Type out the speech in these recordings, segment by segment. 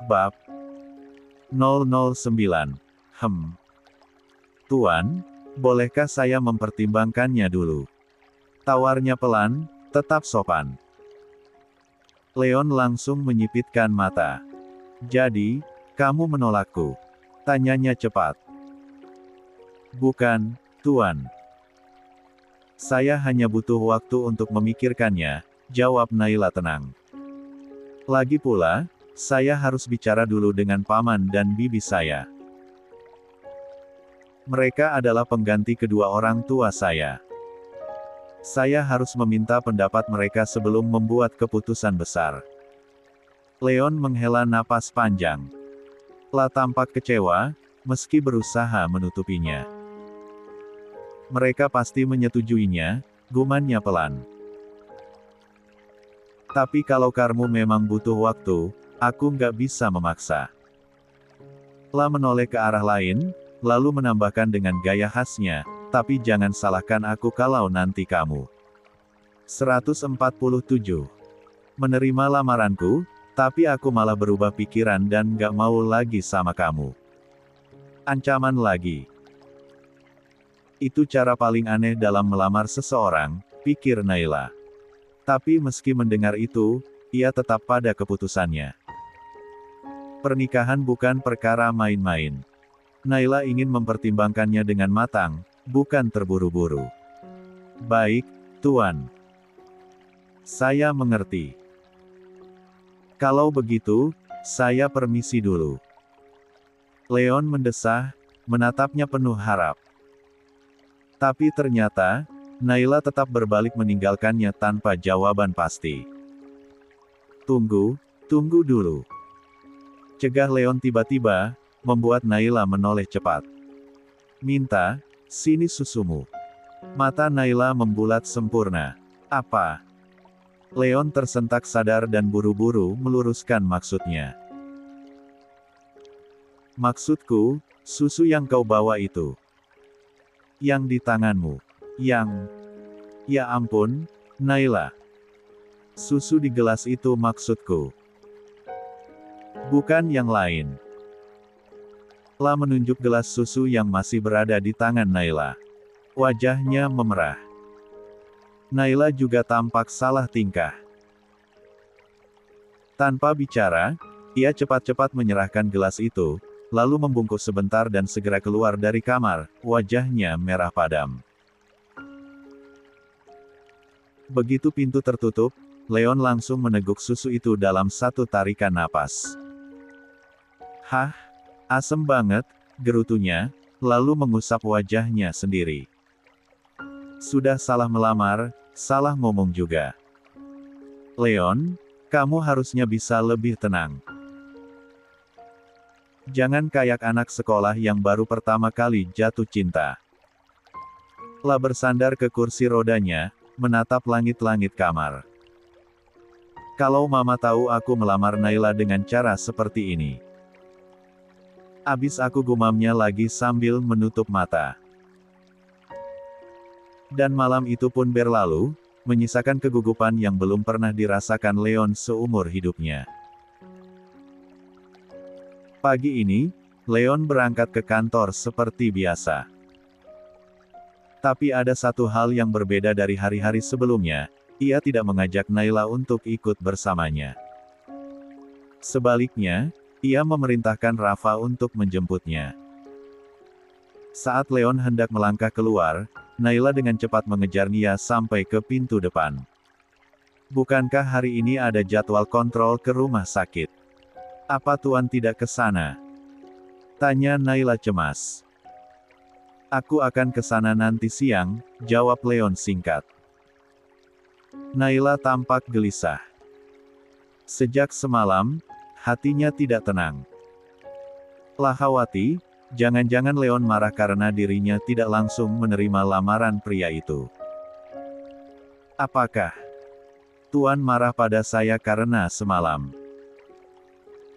Bab 009. Tuan, bolehkah saya mempertimbangkannya dulu? Tawarnya pelan, tetap sopan. Leon langsung menyipitkan mata. Jadi, kamu menolakku? Tanyanya cepat. Bukan, Tuan. Saya hanya butuh waktu untuk memikirkannya, jawab Naila tenang. Lagi pula, saya harus bicara dulu dengan paman dan bibi saya. Mereka adalah pengganti kedua orang tua saya. Saya harus meminta pendapat mereka sebelum membuat keputusan besar. Leon menghela napas panjang. La tampak kecewa, meski berusaha menutupinya. Mereka pasti menyetujuinya, gumannya pelan. Tapi kalau kamu memang butuh waktu, aku nggak bisa memaksa. La menoleh ke arah lain, lalu menambahkan dengan gaya khasnya, tapi jangan salahkan aku kalau nanti kamu. 147. Menerima lamaranku, tapi aku malah berubah pikiran dan gak mau lagi sama kamu. Ancaman lagi. Itu cara paling aneh dalam melamar seseorang, pikir Naila. Tapi meski mendengar itu, ia tetap pada keputusannya. Pernikahan bukan perkara main-main. Naila ingin mempertimbangkannya dengan matang, bukan terburu-buru. Baik, Tuan. Saya mengerti. Kalau begitu, saya permisi dulu. Leon mendesah, menatapnya penuh harap. Tapi ternyata, Naila tetap berbalik meninggalkannya tanpa jawaban pasti. Tunggu dulu. Cegah Leon tiba-tiba, membuat Naila menoleh cepat. Minta, sini susumu. Mata Naila membulat sempurna. Apa? Leon tersentak sadar dan buru-buru meluruskan maksudnya. Maksudku, susu yang kau bawa itu. Yang di tanganmu. Ya ampun, Naila. Susu di gelas itu maksudku. Bukan yang lain. La menunjuk gelas susu yang masih berada di tangan Naila. Wajahnya memerah. Naila juga tampak salah tingkah. Tanpa bicara, ia cepat-cepat menyerahkan gelas itu, lalu membungkuk sebentar dan segera keluar dari kamar, wajahnya merah padam. Begitu pintu tertutup, Leon langsung meneguk susu itu dalam satu tarikan napas. Hah? Asem banget, gerutunya, lalu mengusap wajahnya sendiri. Sudah salah melamar, salah ngomong juga. Leon, kamu harusnya bisa lebih tenang. Jangan kayak anak sekolah yang baru pertama kali jatuh cinta. La bersandar ke kursi rodanya, menatap langit-langit kamar. Kalau mama tahu aku melamar Naila dengan cara seperti ini. Abis aku gumamnya lagi sambil menutup mata. Dan malam itu pun berlalu, menyisakan kegugupan yang belum pernah dirasakan Leon seumur hidupnya. Pagi ini, Leon berangkat ke kantor seperti biasa. Tapi ada satu hal yang berbeda dari hari-hari sebelumnya, ia tidak mengajak Naila untuk ikut bersamanya. Sebaliknya, ia memerintahkan Rafa untuk menjemputnya. Saat Leon hendak melangkah keluar, Naila dengan cepat mengejar Nia sampai ke pintu depan. Bukankah hari ini ada jadwal kontrol ke rumah sakit? Apa Tuan tidak ke sana? Tanya Naila cemas. Aku akan ke sana nanti siang, jawab Leon singkat. Naila tampak gelisah. Sejak semalam, hatinya tidak tenang. Lahawati, jangan-jangan Leon marah karena dirinya tidak langsung menerima lamaran pria itu. Apakah Tuan marah pada saya karena semalam?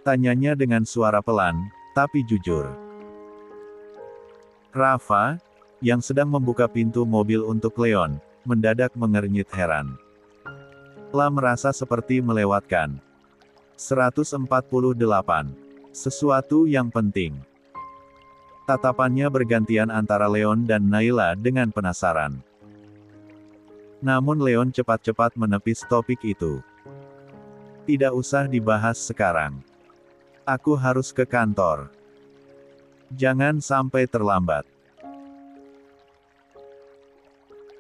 Tanyanya dengan suara pelan, tapi jujur. Rafa, yang sedang membuka pintu mobil untuk Leon, mendadak mengernyit heran. La merasa seperti melewatkan 148. Sesuatu yang penting. Tatapannya bergantian antara Leon dan Naila dengan penasaran. Namun Leon cepat-cepat menepis topik itu. Tidak usah dibahas sekarang. Aku harus ke kantor. Jangan sampai terlambat.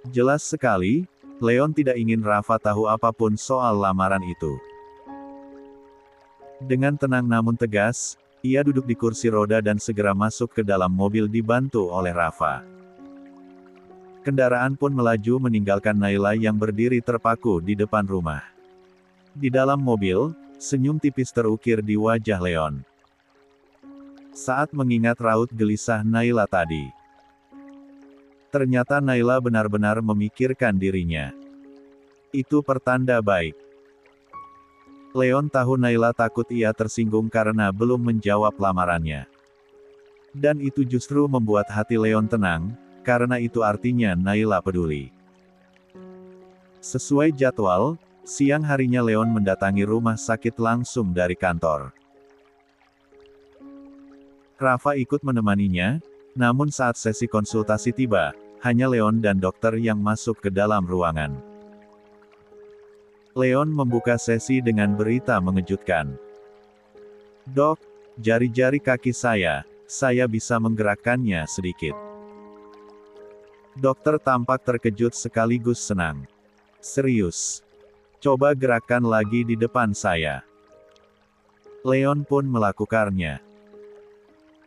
Jelas sekali, Leon tidak ingin Rafa tahu apapun soal lamaran itu. Dengan tenang namun tegas, ia duduk di kursi roda dan segera masuk ke dalam mobil dibantu oleh Rafa. Kendaraan pun melaju meninggalkan Naila yang berdiri terpaku di depan rumah. Di dalam mobil, senyum tipis terukir di wajah Leon. Saat mengingat raut gelisah Naila tadi. Ternyata Naila benar-benar memikirkan dirinya. Itu pertanda baik. Leon tahu Naila takut ia tersinggung karena belum menjawab lamarannya. Dan itu justru membuat hati Leon tenang, karena itu artinya Naila peduli. Sesuai jadwal, siang harinya Leon mendatangi rumah sakit langsung dari kantor. Rafa ikut menemaninya, namun saat sesi konsultasi tiba, hanya Leon dan dokter yang masuk ke dalam ruangan. Leon membuka sesi dengan berita mengejutkan. Dok, jari-jari kaki saya bisa menggerakkannya sedikit. Dokter tampak terkejut sekaligus senang. Serius? Coba gerakkan lagi di depan saya. Leon pun melakukannya.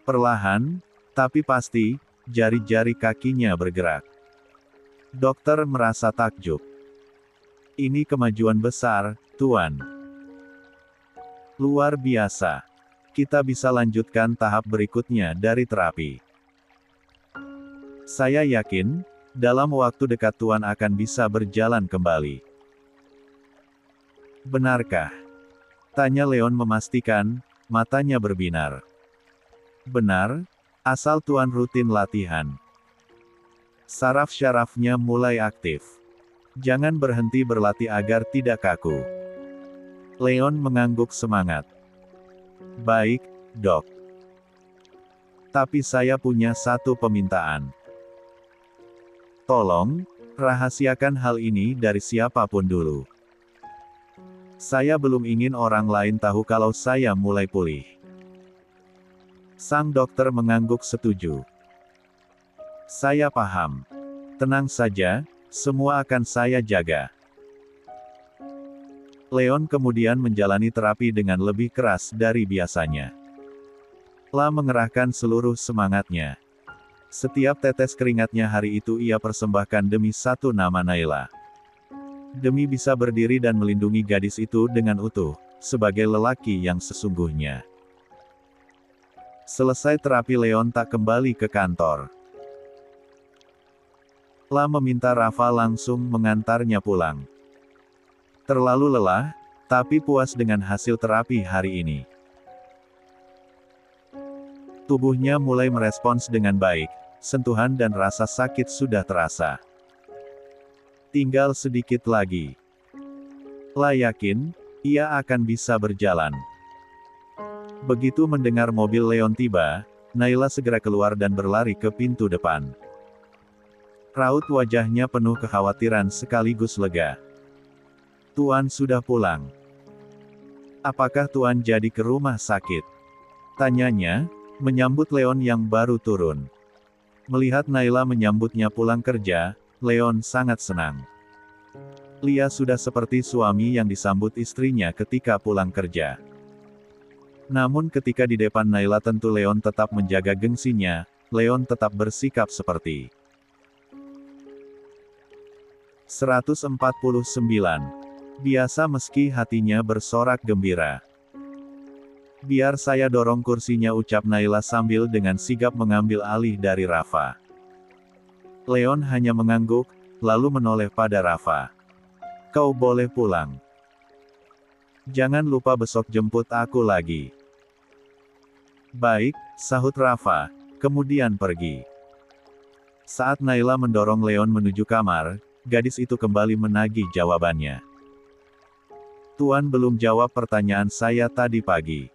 Perlahan, tapi pasti, jari-jari kakinya bergerak. Dokter merasa takjub. Ini kemajuan besar, Tuan. Luar biasa. Kita bisa lanjutkan tahap berikutnya dari terapi. Saya yakin, dalam waktu dekat Tuan akan bisa berjalan kembali. Benarkah? Tanya Leon memastikan, matanya berbinar. Benar, asal Tuan rutin latihan. Saraf-syarafnya mulai aktif. Jangan berhenti berlatih agar tidak kaku. Leon mengangguk semangat. Baik, Dok. Tapi saya punya satu permintaan. Tolong, rahasiakan hal ini dari siapapun dulu. Saya belum ingin orang lain tahu kalau saya mulai pulih. Sang dokter mengangguk setuju. Saya paham. Tenang saja. Semua akan saya jaga. Leon kemudian menjalani terapi dengan lebih keras dari biasanya. La mengerahkan seluruh semangatnya. Setiap tetes keringatnya hari itu ia persembahkan demi satu nama Naila. Demi bisa berdiri dan melindungi gadis itu dengan utuh, sebagai lelaki yang sesungguhnya. Selesai terapi Leon tak kembali ke kantor. La meminta Rafa langsung mengantarnya pulang. Terlalu lelah, tapi puas dengan hasil terapi hari ini. Tubuhnya mulai merespons dengan baik, sentuhan dan rasa sakit sudah terasa. Tinggal sedikit lagi. La yakin, ia akan bisa berjalan. Begitu mendengar mobil Leon tiba, Naila segera keluar dan berlari ke pintu depan. Raut wajahnya penuh kekhawatiran sekaligus lega. Tuan sudah pulang. Apakah Tuan jadi ke rumah sakit? Tanyanya, menyambut Leon yang baru turun. Melihat Naila menyambutnya pulang kerja, Leon sangat senang. Lia sudah seperti suami yang disambut istrinya ketika pulang kerja. Namun ketika di depan Naila tentu Leon tetap menjaga gengsinya, Leon tetap bersikap seperti 149. Biasa meski hatinya bersorak gembira. Biar saya dorong kursinya, ucap Naila sambil dengan sigap mengambil alih dari Rafa. Leon hanya mengangguk, lalu menoleh pada Rafa. Kau boleh pulang. Jangan lupa besok jemput aku lagi. Baik, sahut Rafa, kemudian pergi. Saat Naila mendorong Leon menuju kamar, gadis itu kembali menagih jawabannya. Tuan belum jawab pertanyaan saya tadi pagi.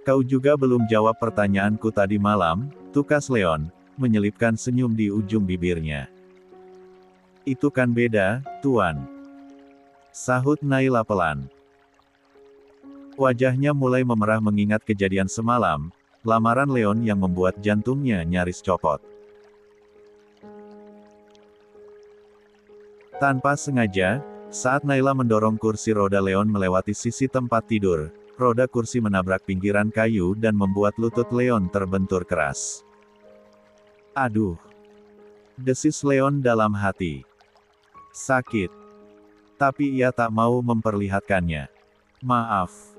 Kau juga belum jawab pertanyaanku tadi malam, tukas Leon, menyelipkan senyum di ujung bibirnya. Itu kan beda, Tuan. Sahut Naila pelan. Wajahnya mulai memerah mengingat kejadian semalam, lamaran Leon yang membuat jantungnya nyaris copot. Tanpa sengaja, saat Naila mendorong kursi roda Leon melewati sisi tempat tidur, roda kursi menabrak pinggiran kayu dan membuat lutut Leon terbentur keras. Aduh! Desis Leon dalam hati. Sakit. Tapi ia tak mau memperlihatkannya. Maaf.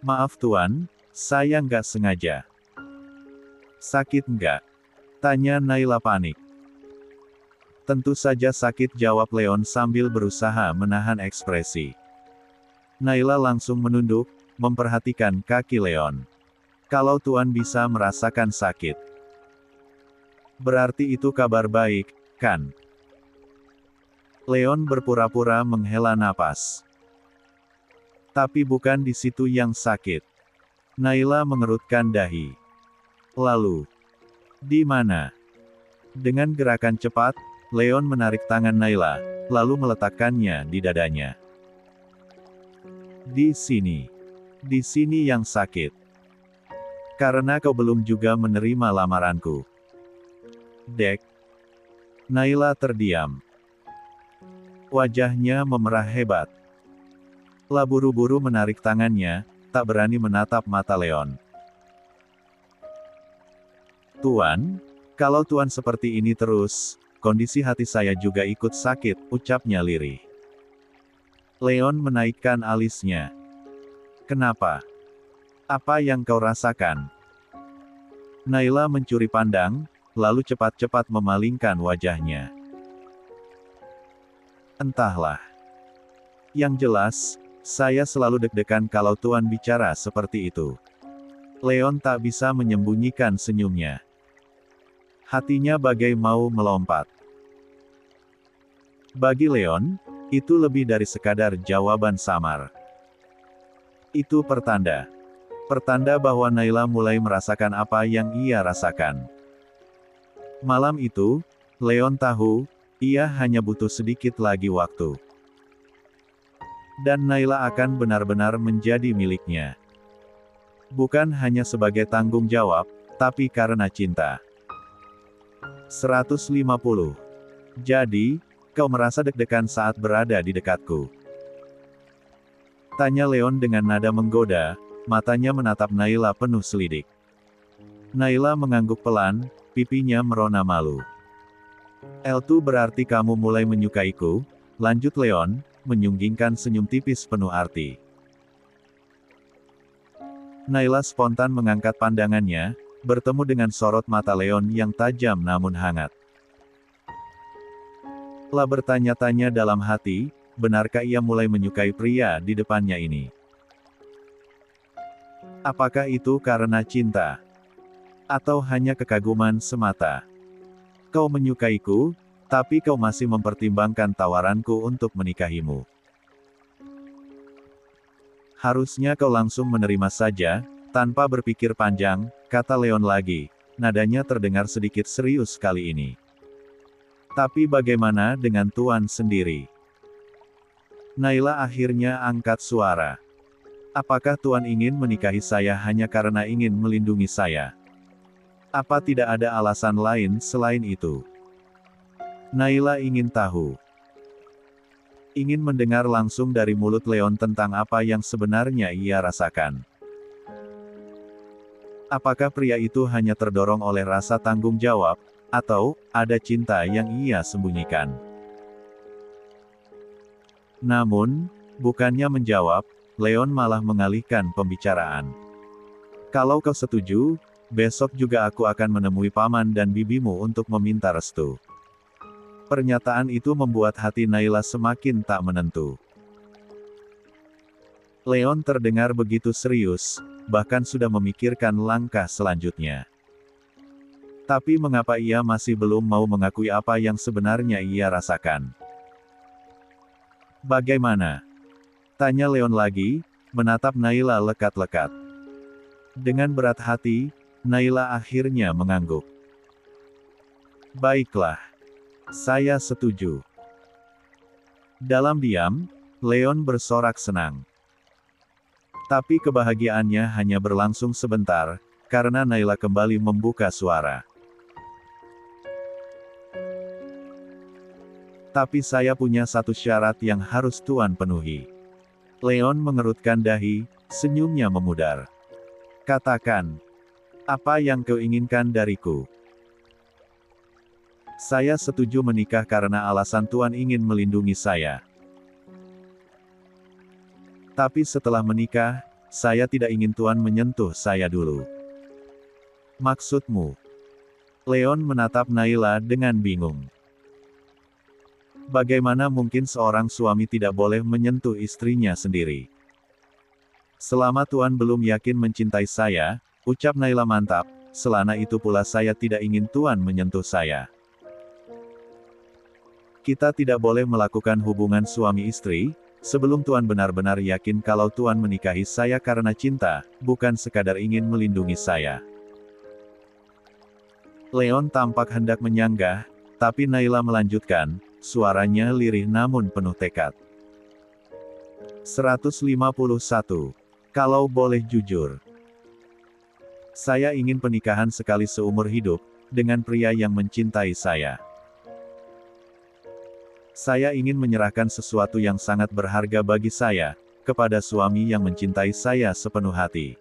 Maaf Tuan, saya nggak sengaja. Sakit nggak? Tanya Naila panik. Tentu saja sakit, jawab Leon sambil berusaha menahan ekspresi. Naila langsung menunduk, memperhatikan kaki Leon. Kalau Tuan bisa merasakan sakit, berarti itu kabar baik, kan? Leon berpura-pura menghela napas. Tapi bukan di situ yang sakit. Naila mengerutkan dahi. Lalu, di mana? Dengan gerakan cepat, Leon menarik tangan Naila, lalu meletakkannya di dadanya. Di sini. Di sini yang sakit. Karena kau belum juga menerima lamaranku. Dek. Naila terdiam. Wajahnya memerah hebat. Lah buru-buru menarik tangannya, tak berani menatap mata Leon. Tuan, kalau Tuan seperti ini terus, kondisi hati saya juga ikut sakit, ucapnya lirih. Leon menaikkan alisnya. Kenapa? Apa yang kau rasakan? Naila mencuri pandang, lalu cepat-cepat memalingkan wajahnya. Entahlah. Yang jelas, saya selalu deg-degan kalau Tuan bicara seperti itu. Leon tak bisa menyembunyikan senyumnya. Hatinya bagai mau melompat. Bagi Leon, itu lebih dari sekadar jawaban samar. Itu pertanda. Pertanda bahwa Naila mulai merasakan apa yang ia rasakan. Malam itu, Leon tahu, ia hanya butuh sedikit lagi waktu. Dan Naila akan benar-benar menjadi miliknya. Bukan hanya sebagai tanggung jawab, tapi karena cinta. 150. Jadi, kau merasa deg-degan saat berada di dekatku? Tanya Leon dengan nada menggoda, matanya menatap Naila penuh selidik. Naila mengangguk pelan, pipinya merona malu. Itu berarti kamu mulai menyukaiku, lanjut Leon, menyunggingkan senyum tipis penuh arti. Naila spontan mengangkat pandangannya, bertemu dengan sorot mata Leon yang tajam namun hangat. Lah bertanya-tanya dalam hati, benarkah ia mulai menyukai pria di depannya ini? Apakah itu karena cinta? Atau hanya kekaguman semata? Kau menyukaiku, tapi kau masih mempertimbangkan tawaranku untuk menikahimu. Harusnya kau langsung menerima saja, tanpa berpikir panjang, kata Leon lagi, nadanya terdengar sedikit serius kali ini. Tapi bagaimana dengan Tuan sendiri? Naila akhirnya angkat suara. Apakah Tuan ingin menikahi saya hanya karena ingin melindungi saya? Apa tidak ada alasan lain selain itu? Naila ingin tahu. Ingin mendengar langsung dari mulut Leon tentang apa yang sebenarnya ia rasakan. Apakah pria itu hanya terdorong oleh rasa tanggung jawab, atau ada cinta yang ia sembunyikan? Namun, bukannya menjawab, Leon malah mengalihkan pembicaraan. Kalau kau setuju, besok juga aku akan menemui paman dan bibimu untuk meminta restu. Pernyataan itu membuat hati Naila semakin tak menentu. Leon terdengar begitu serius, bahkan sudah memikirkan langkah selanjutnya. Tapi mengapa ia masih belum mau mengakui apa yang sebenarnya ia rasakan? Bagaimana? Tanya Leon lagi, menatap Naila lekat-lekat. Dengan berat hati, Naila akhirnya mengangguk. Baiklah. Saya setuju. Dalam diam, Leon bersorak senang. Tapi kebahagiaannya hanya berlangsung sebentar, karena Naila kembali membuka suara. Tapi saya punya satu syarat yang harus Tuan penuhi. Leon mengerutkan dahi, senyumnya memudar. Katakan, apa yang kau inginkan dariku? Saya setuju menikah karena alasan Tuan ingin melindungi saya. Tapi setelah menikah, saya tidak ingin Tuan menyentuh saya dulu. Maksudmu? Leon menatap Naila dengan bingung. Bagaimana mungkin seorang suami tidak boleh menyentuh istrinya sendiri? Selama Tuan belum yakin mencintai saya, ucap Naila mantap, selana itu pula saya tidak ingin Tuan menyentuh saya. Kita tidak boleh melakukan hubungan suami istri, sebelum Tuan benar-benar yakin kalau Tuan menikahi saya karena cinta, bukan sekadar ingin melindungi saya. Leon tampak hendak menyanggah, tapi Naila melanjutkan, suaranya lirih namun penuh tekad. 151. Kalau boleh jujur. Saya ingin pernikahan sekali seumur hidup, dengan pria yang mencintai saya. Saya ingin menyerahkan sesuatu yang sangat berharga bagi saya, kepada suami yang mencintai saya sepenuh hati.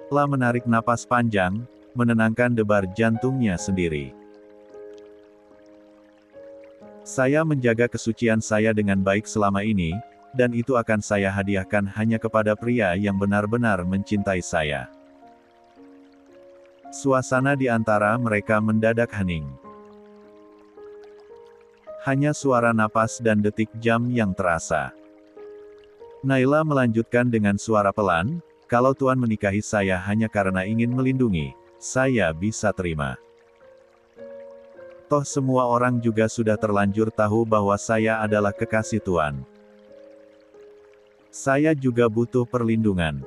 La menarik napas panjang, menenangkan debar jantungnya sendiri. Saya menjaga kesucian saya dengan baik selama ini, dan itu akan saya hadiahkan hanya kepada pria yang benar-benar mencintai saya. Suasana di antara mereka mendadak hening. Hanya suara napas dan detik jam yang terasa. Naila melanjutkan dengan suara pelan, kalau Tuan menikahi saya hanya karena ingin melindungi, saya bisa terima. Toh semua orang juga sudah terlanjur tahu bahwa saya adalah kekasih Tuan. Saya juga butuh perlindungan.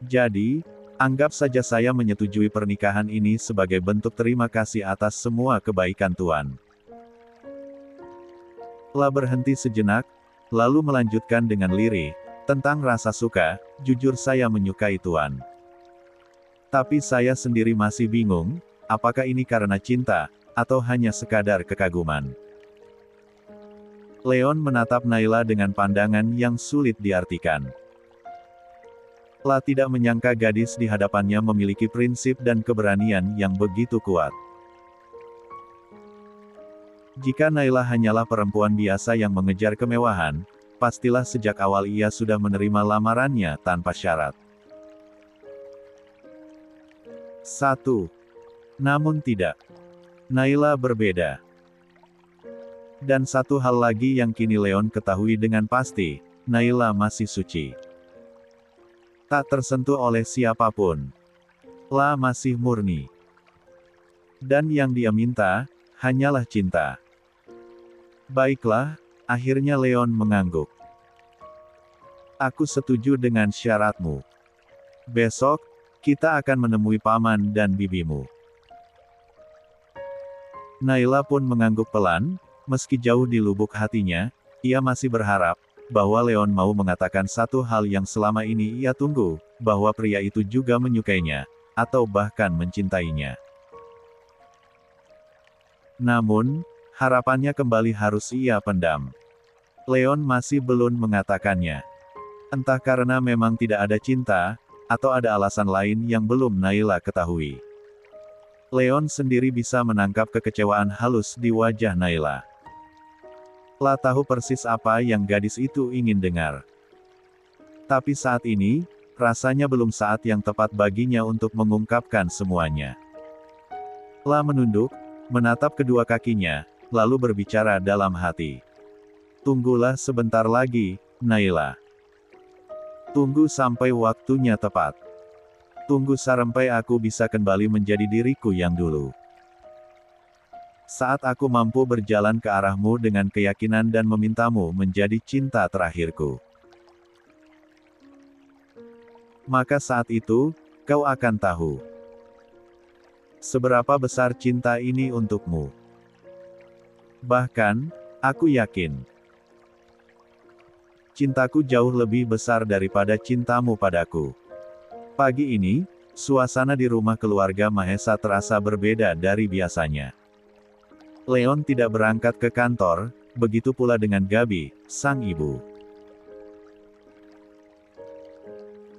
Jadi, anggap saja saya menyetujui pernikahan ini sebagai bentuk terima kasih atas semua kebaikan Tuan. La berhenti sejenak, lalu melanjutkan dengan lirih, tentang rasa suka, jujur saya menyukai Tuan. Tapi saya sendiri masih bingung, apakah ini karena cinta, atau hanya sekadar kekaguman. Leon menatap Naila dengan pandangan yang sulit diartikan. La tidak menyangka gadis di hadapannya memiliki prinsip dan keberanian yang begitu kuat. Jika Naila hanyalah perempuan biasa yang mengejar kemewahan, pastilah sejak awal ia sudah menerima lamarannya tanpa syarat. 1. Namun tidak. Naila berbeda. Dan satu hal lagi yang kini Leon ketahui dengan pasti, Naila masih suci. Tak tersentuh oleh siapapun. La masih murni. Dan yang dia minta, hanyalah cinta. Baiklah, akhirnya Leon mengangguk. Aku setuju dengan syaratmu. Besok, kita akan menemui paman dan bibimu. Naila pun mengangguk pelan, meski jauh di lubuk hatinya, ia masih berharap, bahwa Leon mau mengatakan satu hal yang selama ini ia tunggu, bahwa pria itu juga menyukainya, atau bahkan mencintainya. Namun, harapannya kembali harus ia pendam. Leon masih belum mengatakannya. Entah karena memang tidak ada cinta, atau ada alasan lain yang belum Naila ketahui. Leon sendiri bisa menangkap kekecewaan halus di wajah Naila. La tahu persis apa yang gadis itu ingin dengar. Tapi saat ini, rasanya belum saat yang tepat baginya untuk mengungkapkan semuanya. La menunduk, menatap kedua kakinya, lalu berbicara dalam hati. Tunggulah sebentar lagi, Naila. Tunggu sampai waktunya tepat. Tunggu sampai aku bisa kembali menjadi diriku yang dulu. Saat aku mampu berjalan ke arahmu dengan keyakinan dan memintamu menjadi cinta terakhirku. Maka saat itu, kau akan tahu seberapa besar cinta ini untukmu. Bahkan, aku yakin, cintaku jauh lebih besar daripada cintamu padaku. Pagi ini, suasana di rumah keluarga Mahesa terasa berbeda dari biasanya. Leon tidak berangkat ke kantor, begitu pula dengan Gabi, sang ibu.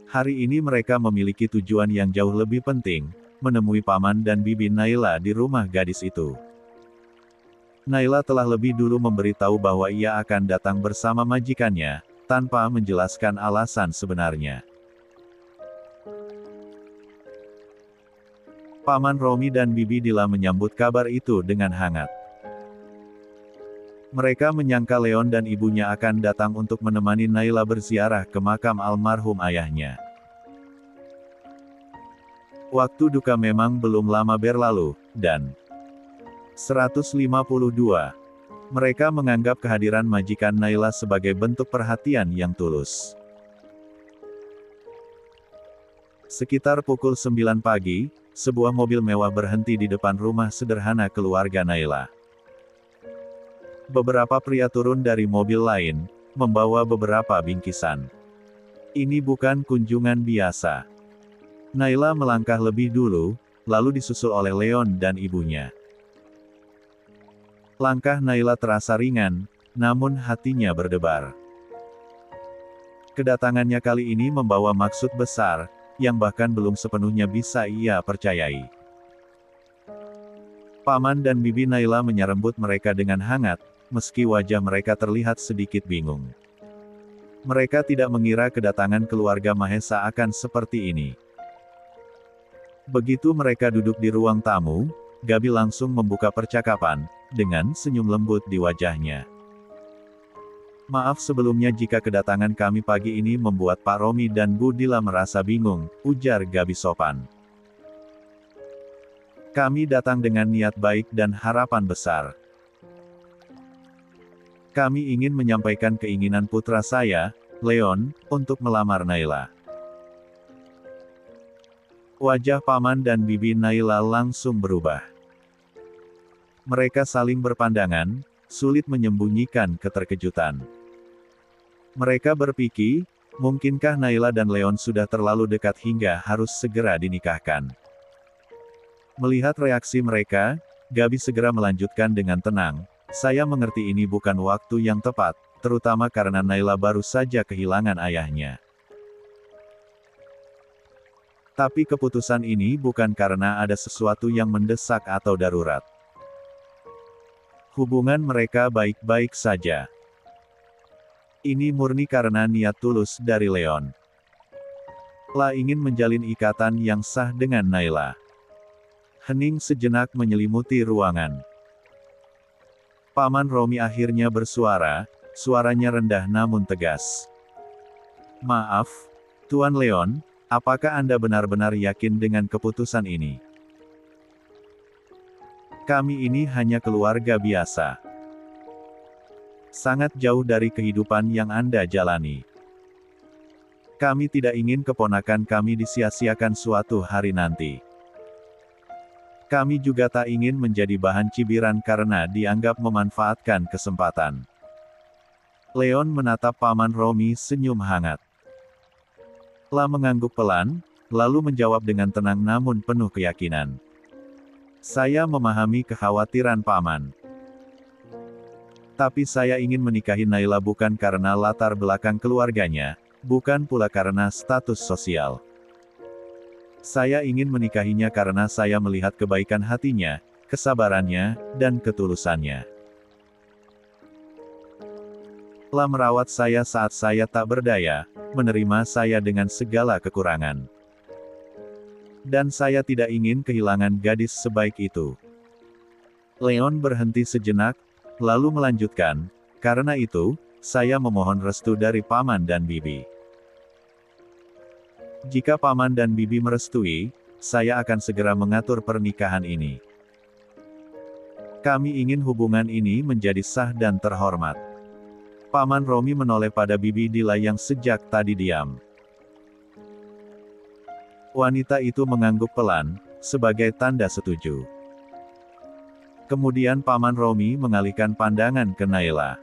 Hari ini mereka memiliki tujuan yang jauh lebih penting, menemui paman dan bibi Naila di rumah gadis itu. Naila telah lebih dulu memberitahu bahwa ia akan datang bersama majikannya, tanpa menjelaskan alasan sebenarnya. Paman Romi dan bibi Dila menyambut kabar itu dengan hangat. Mereka menyangka Leon dan ibunya akan datang untuk menemani Naila berziarah ke makam almarhum ayahnya. Waktu duka memang belum lama berlalu, dan 152. Mereka menganggap kehadiran majikan Naila sebagai bentuk perhatian yang tulus. Sekitar pukul 9 pagi, sebuah mobil mewah berhenti di depan rumah sederhana keluarga Naila. Beberapa pria turun dari mobil lain, membawa beberapa bingkisan. Ini bukan kunjungan biasa. Naila melangkah lebih dulu, lalu disusul oleh Leon dan ibunya. Langkah Naila terasa ringan, namun hatinya berdebar. Kedatangannya kali ini membawa maksud besar, yang bahkan belum sepenuhnya bisa ia percayai. Paman dan bibi Naila menyambut mereka dengan hangat, meski wajah mereka terlihat sedikit bingung. Mereka tidak mengira kedatangan keluarga Mahesa akan seperti ini. Begitu mereka duduk di ruang tamu, Gabi langsung membuka percakapan, dengan senyum lembut di wajahnya. Maaf sebelumnya jika kedatangan kami pagi ini membuat Pak Romi dan Bu Dila merasa bingung, ujar Gabi sopan. Kami datang dengan niat baik dan harapan besar. Kami ingin menyampaikan keinginan putra saya, Leon, untuk melamar Naila. Wajah paman dan bibi Naila langsung berubah. Mereka saling berpandangan, sulit menyembunyikan keterkejutan. Mereka berpikir, mungkinkah Naila dan Leon sudah terlalu dekat hingga harus segera dinikahkan. Melihat reaksi mereka, Gabi segera melanjutkan dengan tenang, saya mengerti ini bukan waktu yang tepat, terutama karena Naila baru saja kehilangan ayahnya. Tapi keputusan ini bukan karena ada sesuatu yang mendesak atau darurat. Hubungan mereka baik-baik saja. Ini murni karena niat tulus dari Leon. La ingin menjalin ikatan yang sah dengan Naila. Hening sejenak menyelimuti ruangan. Paman Romi akhirnya bersuara, suaranya rendah namun tegas. Maaf, Tuan Leon, apakah Anda benar-benar yakin dengan keputusan ini? Kami ini hanya keluarga biasa. Sangat jauh dari kehidupan yang Anda jalani. Kami tidak ingin keponakan kami disia-siakan suatu hari nanti. Kami juga tak ingin menjadi bahan cibiran karena dianggap memanfaatkan kesempatan. Leon menatap Paman Romi senyum hangat. La mengangguk pelan, lalu menjawab dengan tenang namun penuh keyakinan. Saya memahami kekhawatiran Paman. Tapi saya ingin menikahi Naila bukan karena latar belakang keluarganya, bukan pula karena status sosial. Saya ingin menikahinya karena saya melihat kebaikan hatinya, kesabarannya, dan ketulusannya. La merawat saya saat saya tak berdaya, menerima saya dengan segala kekurangan. Dan saya tidak ingin kehilangan gadis sebaik itu. Leon berhenti sejenak, lalu melanjutkan, karena itu, saya memohon restu dari Paman dan Bibi. Jika Paman dan Bibi merestui, saya akan segera mengatur pernikahan ini. Kami ingin hubungan ini menjadi sah dan terhormat. Paman Romi menoleh pada Bibi Dila yang sejak tadi diam. Wanita itu mengangguk pelan, sebagai tanda setuju. Kemudian Paman Romi mengalihkan pandangan ke Naila.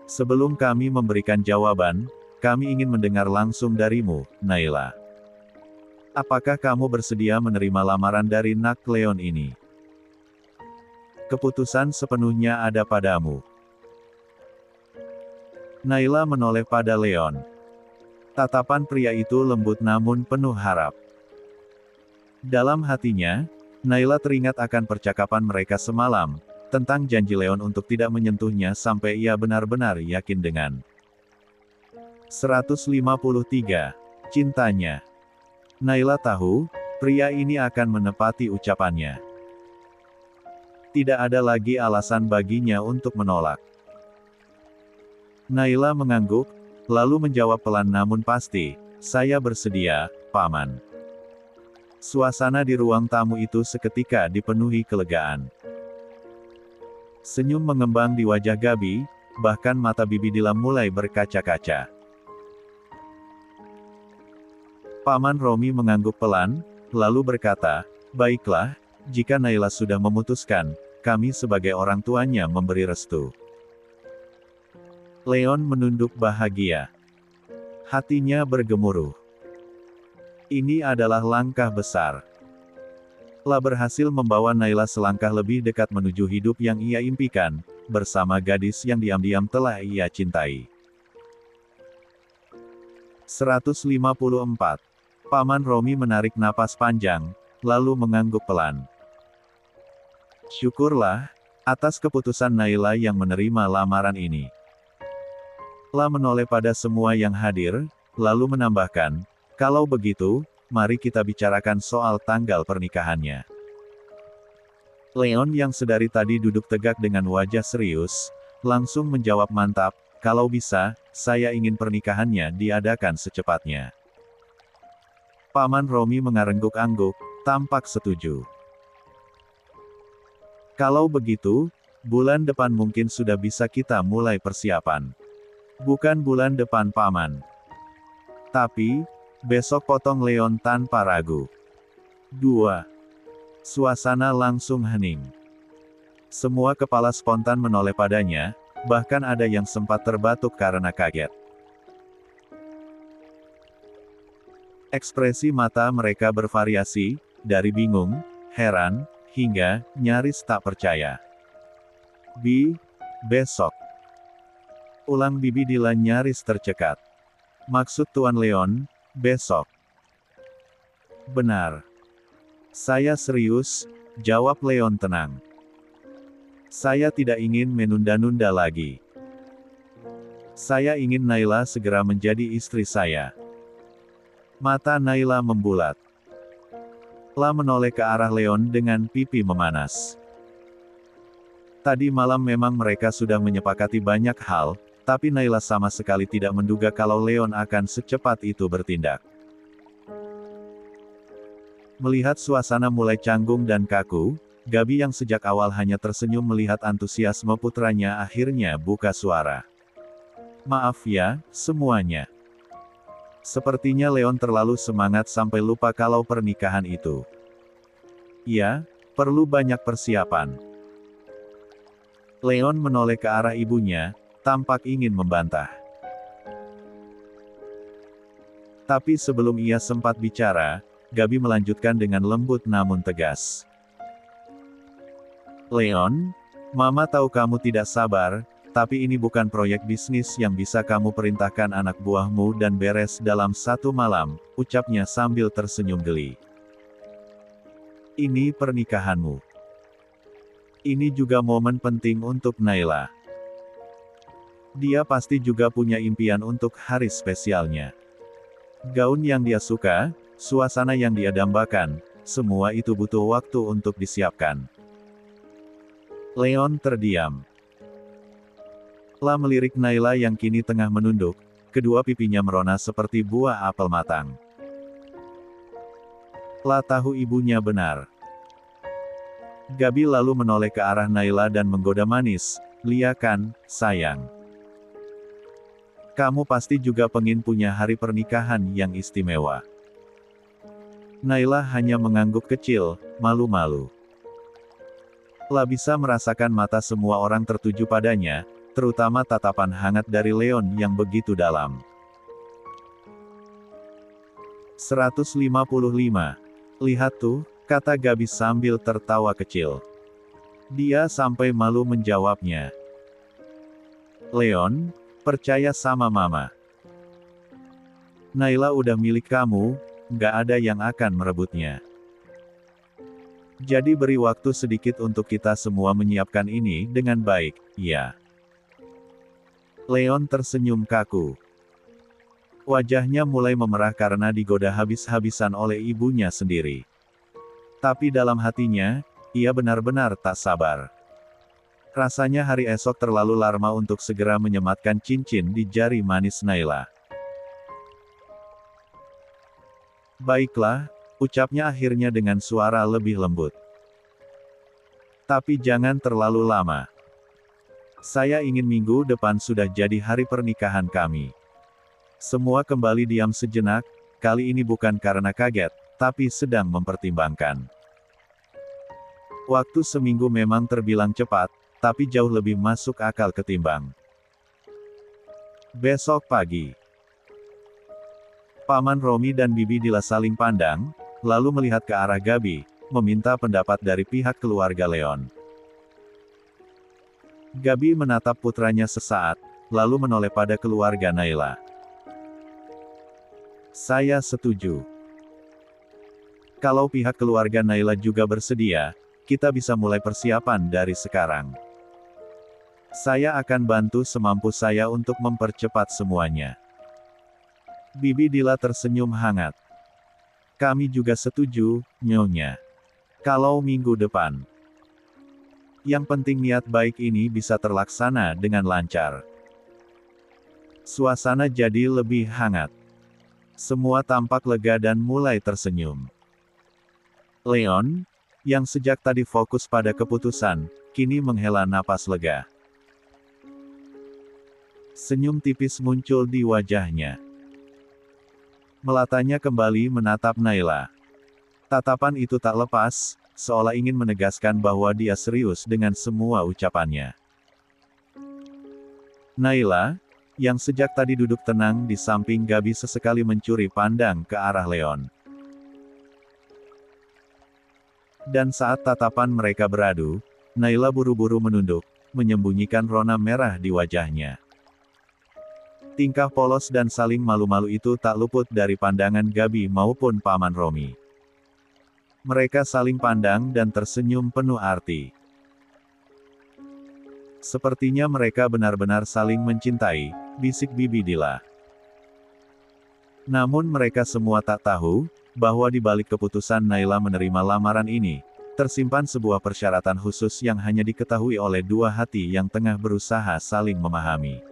Sebelum kami memberikan jawaban, kami ingin mendengar langsung darimu, Naila. Apakah kamu bersedia menerima lamaran dari Nak Leon ini? Keputusan sepenuhnya ada padamu. Naila menoleh pada Leon. Tatapan pria itu lembut namun penuh harap. Dalam hatinya, Naila teringat akan percakapan mereka semalam, tentang janji Leon untuk tidak menyentuhnya sampai ia benar-benar yakin dengan 153. Cintanya. Naila tahu, pria ini akan menepati ucapannya. Tidak ada lagi alasan baginya untuk menolak. Naila mengangguk, lalu menjawab pelan namun pasti, "Saya bersedia, Paman." Suasana di ruang tamu itu seketika dipenuhi kelegaan. Senyum mengembang di wajah Gabi, bahkan mata bibi Dila mulai berkaca-kaca. Paman Romi mengangguk pelan, lalu berkata, "Baiklah, jika Naila sudah memutuskan, kami sebagai orang tuanya memberi restu." Leon menunduk bahagia. Hatinya bergemuruh. Ini adalah langkah besar. Telah berhasil membawa Naila selangkah lebih dekat menuju hidup yang ia impikan, bersama gadis yang diam-diam telah ia cintai. 154. Paman Romi menarik napas panjang, lalu mengangguk pelan. Syukurlah, atas keputusan Naila yang menerima lamaran ini. Telah menoleh pada semua yang hadir, lalu menambahkan, "Kalau begitu, mari kita bicarakan soal tanggal pernikahannya." Leon yang sedari tadi duduk tegak dengan wajah serius, langsung menjawab mantap, "Kalau bisa, saya ingin pernikahannya diadakan secepatnya." Paman Romi mengangguk-angguk, tampak setuju. "Kalau begitu, bulan depan mungkin sudah bisa kita mulai persiapan." "Bukan bulan depan, Paman. Tapi, besok," potong Leon tanpa ragu. 2. Suasana langsung hening. Semua kepala spontan menoleh padanya, bahkan ada yang sempat terbatuk karena kaget. Ekspresi mata mereka bervariasi, dari bingung, heran, hingga nyaris tak percaya. Besok." Ulang bibi Dila nyaris tercekat. "Maksud Tuan Leon, besok?" "Benar. Saya serius," jawab Leon tenang. "Saya tidak ingin menunda-nunda lagi. Saya ingin Naila segera menjadi istri saya." Mata Naila membulat. Telah menoleh ke arah Leon dengan pipi memanas. Tadi malam memang mereka sudah menyepakati banyak hal, tapi Naila sama sekali tidak menduga kalau Leon akan secepat itu bertindak. Melihat suasana mulai canggung dan kaku, Gabi yang sejak awal hanya tersenyum melihat antusiasme putranya akhirnya buka suara. "Maaf ya, semuanya. Sepertinya Leon terlalu semangat sampai lupa kalau pernikahan itu. Ya, perlu banyak persiapan." Leon menoleh ke arah ibunya, tampak ingin membantah. Tapi sebelum ia sempat bicara, Gabi melanjutkan dengan lembut namun tegas. "Leon, Mama tahu kamu tidak sabar, tapi ini bukan proyek bisnis yang bisa kamu perintahkan anak buahmu dan beres dalam satu malam," ucapnya sambil tersenyum geli. "Ini pernikahanmu. Ini juga momen penting untuk Naila. Dia pasti juga punya impian untuk hari spesialnya. Gaun yang dia suka, suasana yang dia dambakan, semua itu butuh waktu untuk disiapkan." Leon terdiam. Telah melirik Naila yang kini tengah menunduk, kedua pipinya merona seperti buah apel matang. Telah tahu ibunya benar. Gabi lalu menoleh ke arah Naila dan menggoda manis, "Lia kan, sayang. Kamu pasti juga pengin punya hari pernikahan yang istimewa. Naila hanya mengangguk kecil, malu-malu. Lah bisa merasakan mata semua orang tertuju padanya, terutama tatapan hangat dari Leon yang begitu dalam. 155. Lihat tuh, kata Gabi sambil tertawa kecil. Dia sampai malu menjawabnya. Leon, percaya sama mama. Naila udah milik kamu, nggak ada yang akan merebutnya. Jadi beri waktu sedikit untuk kita semua menyiapkan ini dengan baik, ya. Leon tersenyum kaku. Wajahnya mulai memerah karena digoda habis-habisan oleh ibunya sendiri. Tapi dalam hatinya, ia benar-benar tak sabar. Rasanya hari esok terlalu lama untuk segera menyematkan cincin di jari manis Naila. Baiklah, ucapnya akhirnya dengan suara lebih lembut. Tapi jangan terlalu lama. Saya ingin minggu depan sudah jadi hari pernikahan kami. Semua kembali diam sejenak, kali ini bukan karena kaget, tapi sedang mempertimbangkan. Waktu seminggu memang terbilang cepat, tapi jauh lebih masuk akal ketimbang. Besok pagi, Paman Romi dan Bibi Dila saling pandang, lalu melihat ke arah Gabi, meminta pendapat dari pihak keluarga Leon. Gabi menatap putranya sesaat, lalu menoleh pada keluarga Naila. Saya setuju. Kalau pihak keluarga Naila juga bersedia, kita bisa mulai persiapan dari sekarang. Saya akan bantu semampu saya untuk mempercepat semuanya. Bibi Dila tersenyum hangat. Kami juga setuju, Nyonya. Kalau minggu depan. Yang penting niat baik ini bisa terlaksana dengan lancar. Suasana jadi lebih hangat. Semua tampak lega dan mulai tersenyum. Leon, yang sejak tadi fokus pada keputusan, kini menghela napas lega. Senyum tipis muncul di wajahnya. Matanya kembali menatap Naila. Tatapan itu tak lepas, seolah ingin menegaskan bahwa dia serius dengan semua ucapannya. Naila, yang sejak tadi duduk tenang di samping Gabi sesekali mencuri pandang ke arah Leon. Dan saat tatapan mereka beradu, Naila buru-buru menunduk, menyembunyikan rona merah di wajahnya. Tingkah polos dan saling malu-malu itu tak luput dari pandangan Gabi maupun Paman Romi. Mereka saling pandang dan tersenyum penuh arti. Sepertinya mereka benar-benar saling mencintai, bisik Bibi Dila. Namun mereka semua tak tahu, bahwa di balik keputusan Naila menerima lamaran ini, tersimpan sebuah persyaratan khusus yang hanya diketahui oleh dua hati yang tengah berusaha saling memahami.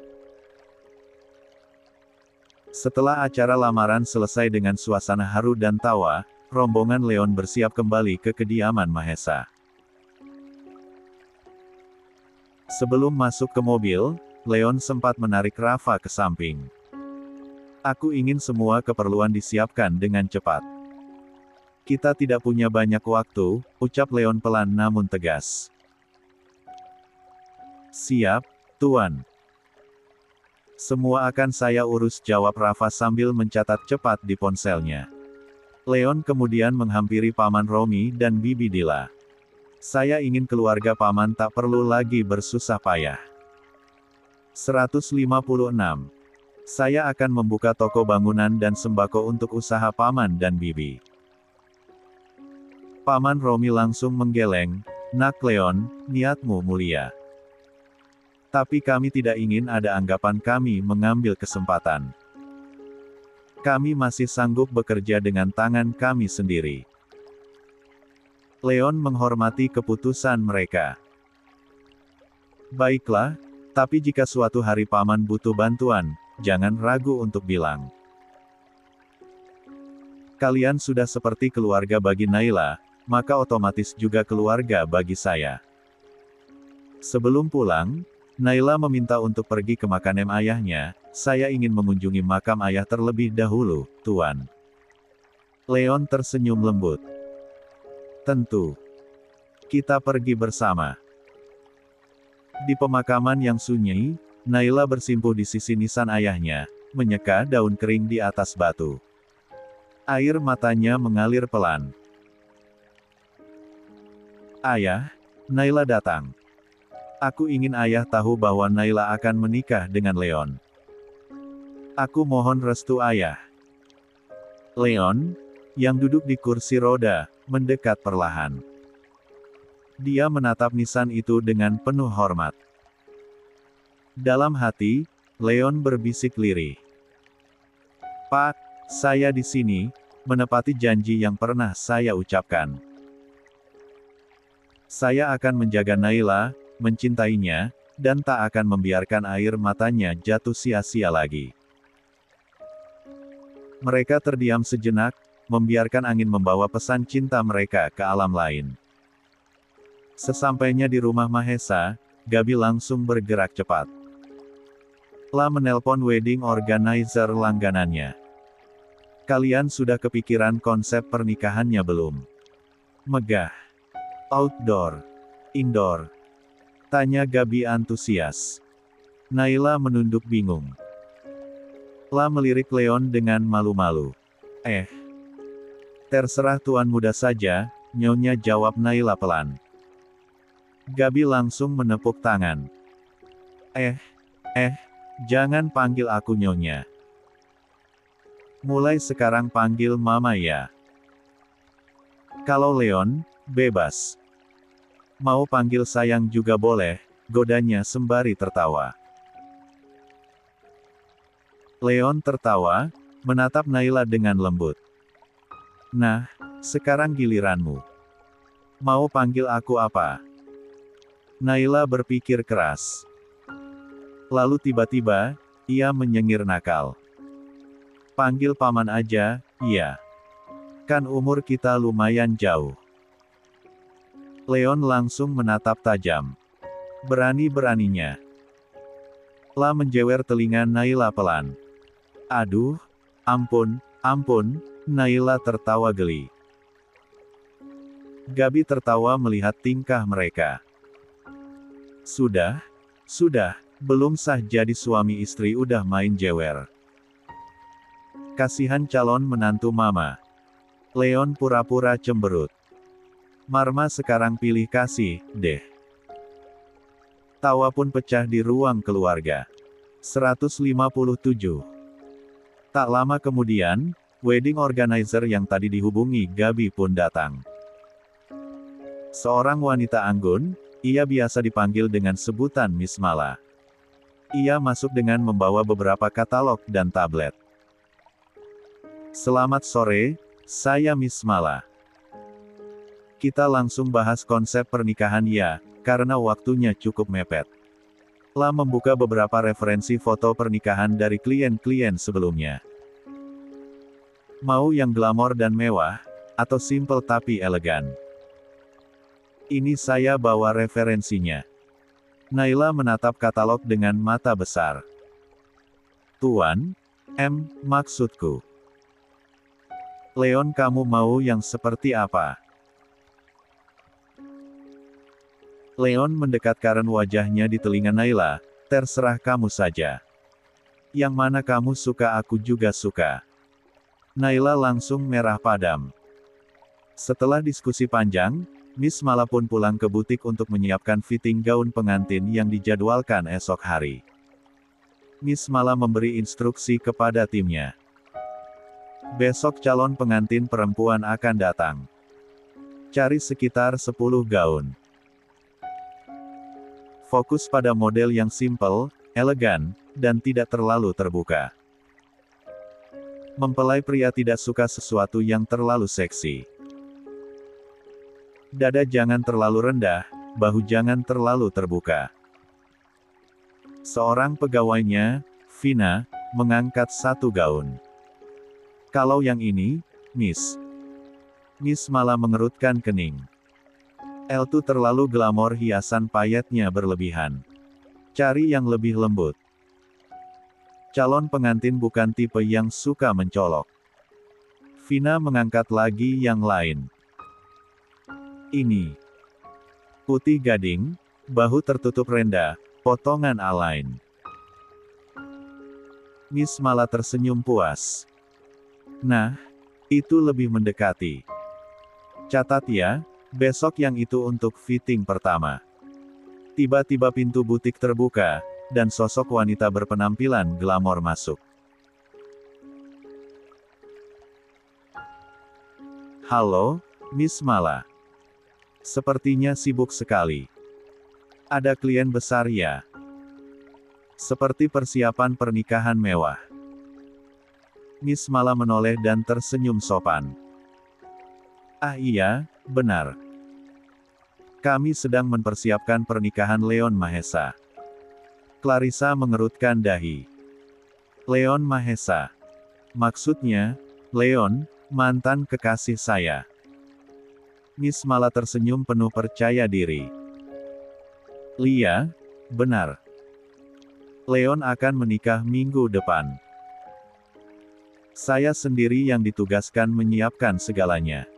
Setelah acara lamaran selesai dengan suasana haru dan tawa, rombongan Leon bersiap kembali ke kediaman Mahesa. Sebelum masuk ke mobil, Leon sempat menarik Rafa ke samping. Aku ingin semua keperluan disiapkan dengan cepat. Kita tidak punya banyak waktu, ucap Leon pelan namun tegas. Siap, Tuan. Semua akan saya urus, jawab Rafa sambil mencatat cepat di ponselnya. Leon kemudian menghampiri Paman Romi dan Bibi Dila. Saya ingin keluarga Paman tak perlu lagi bersusah payah. 156. Saya akan membuka toko bangunan dan sembako untuk usaha Paman dan Bibi. Paman Romi langsung menggeleng, Nak Leon, niatmu mulia. Tapi kami tidak ingin ada anggapan kami mengambil kesempatan. Kami masih sanggup bekerja dengan tangan kami sendiri. Leon menghormati keputusan mereka. Baiklah, tapi jika suatu hari Paman butuh bantuan, jangan ragu untuk bilang. Kalian sudah seperti keluarga bagi Naila, maka otomatis juga keluarga bagi saya. Sebelum pulang, Naila meminta untuk pergi ke makam ayahnya. Saya ingin mengunjungi makam ayah terlebih dahulu, Tuan. Leon tersenyum lembut. Tentu. Kita pergi bersama. Di pemakaman yang sunyi, Naila bersimpuh di sisi nisan ayahnya, menyeka daun kering di atas batu. Air matanya mengalir pelan. Ayah, Naila datang. Aku ingin ayah tahu bahwa Naila akan menikah dengan Leon. Aku mohon restu ayah. Leon, yang duduk di kursi roda, mendekat perlahan. Dia menatap nisan itu dengan penuh hormat. Dalam hati, Leon berbisik lirih. Pak, saya di sini, menepati janji yang pernah saya ucapkan. Saya akan menjaga Naila, mencintainya, dan tak akan membiarkan air matanya jatuh sia-sia lagi. Mereka terdiam sejenak, membiarkan angin membawa pesan cinta mereka ke alam lain. Sesampainya di rumah Mahesa, Gabi langsung bergerak cepat. La menelpon wedding organizer langganannya. Kalian sudah kepikiran konsep pernikahannya belum? Megah. Outdoor. Indoor. Tanya Gabi antusias. Naila menunduk bingung. La melirik Leon dengan malu-malu. Terserah tuan muda saja, nyonya, jawab Naila pelan. Gabi langsung menepuk tangan. Jangan panggil aku nyonya. Mulai sekarang panggil mama ya. Kalau Leon, bebas. Mau panggil sayang juga boleh, godanya sembari tertawa. Leon tertawa, menatap Naila dengan lembut. Nah, sekarang giliranmu. Mau panggil aku apa? Naila berpikir keras. Lalu tiba-tiba, ia menyengir nakal. Panggil paman aja, iya. Kan umur kita lumayan jauh. Leon langsung menatap tajam. Berani-beraninya. La menjewer telinga Naila pelan. Aduh, ampun, Naila tertawa geli. Gabi tertawa melihat tingkah mereka. Sudah, belum sah jadi suami istri udah main jewer. Kasihan calon menantu mama. Leon pura-pura cemberut. Marma sekarang pilih kasih, deh. Tawa pun pecah di ruang keluarga. 157. Tak lama kemudian, wedding organizer yang tadi dihubungi Gabi pun datang. Seorang wanita anggun, ia biasa dipanggil dengan sebutan Miss Mala. Ia masuk dengan membawa beberapa katalog dan tablet. Selamat sore, saya Miss Mala. Kita langsung bahas konsep pernikahan ya, karena waktunya cukup mepet. La membuka beberapa referensi foto pernikahan dari klien-klien sebelumnya. Mau yang glamor dan mewah, atau simple tapi elegan? Ini saya bawa referensinya. Naila menatap katalog dengan mata besar. Tuan, maksudku. Leon, kamu mau yang seperti apa? Leon mendekatkan wajahnya di telinga Naila, terserah kamu saja. Yang mana kamu suka aku juga suka. Naila langsung merah padam. Setelah diskusi panjang, Miss Mala pun pulang ke butik untuk menyiapkan fitting gaun pengantin yang dijadwalkan esok hari. Miss Mala memberi instruksi kepada timnya. Besok calon pengantin perempuan akan datang. Cari sekitar 10 gaun. Fokus pada model yang simple, elegan, dan tidak terlalu terbuka. Mempelai pria tidak suka sesuatu yang terlalu seksi. Dada jangan terlalu rendah, bahu jangan terlalu terbuka. Seorang pegawainya, Vina, mengangkat satu gaun. Kalau yang ini, Miss Mala mengerutkan kening. Itu terlalu glamor, hiasan payetnya berlebihan. Cari yang lebih lembut. Calon pengantin bukan tipe yang suka mencolok. Vina mengangkat lagi yang lain. Ini. Putih gading, bahu tertutup rendah, potongan alain. Miss Mala tersenyum puas. Nah, itu lebih mendekati. Catat ya, besok yang itu untuk fitting pertama. Tiba-tiba pintu butik terbuka, dan sosok wanita berpenampilan glamor masuk. Halo, Miss Mala. Sepertinya sibuk sekali. Ada klien besar ya? Seperti persiapan pernikahan mewah. Miss Mala menoleh dan tersenyum sopan. Ah iya, benar. Kami sedang mempersiapkan pernikahan Leon Mahesa. Clarissa mengerutkan dahi. Leon Mahesa. Maksudnya, Leon, mantan kekasih saya. Miss Mala tersenyum penuh percaya diri. Lia, benar. Leon akan menikah minggu depan. Saya sendiri yang ditugaskan menyiapkan segalanya.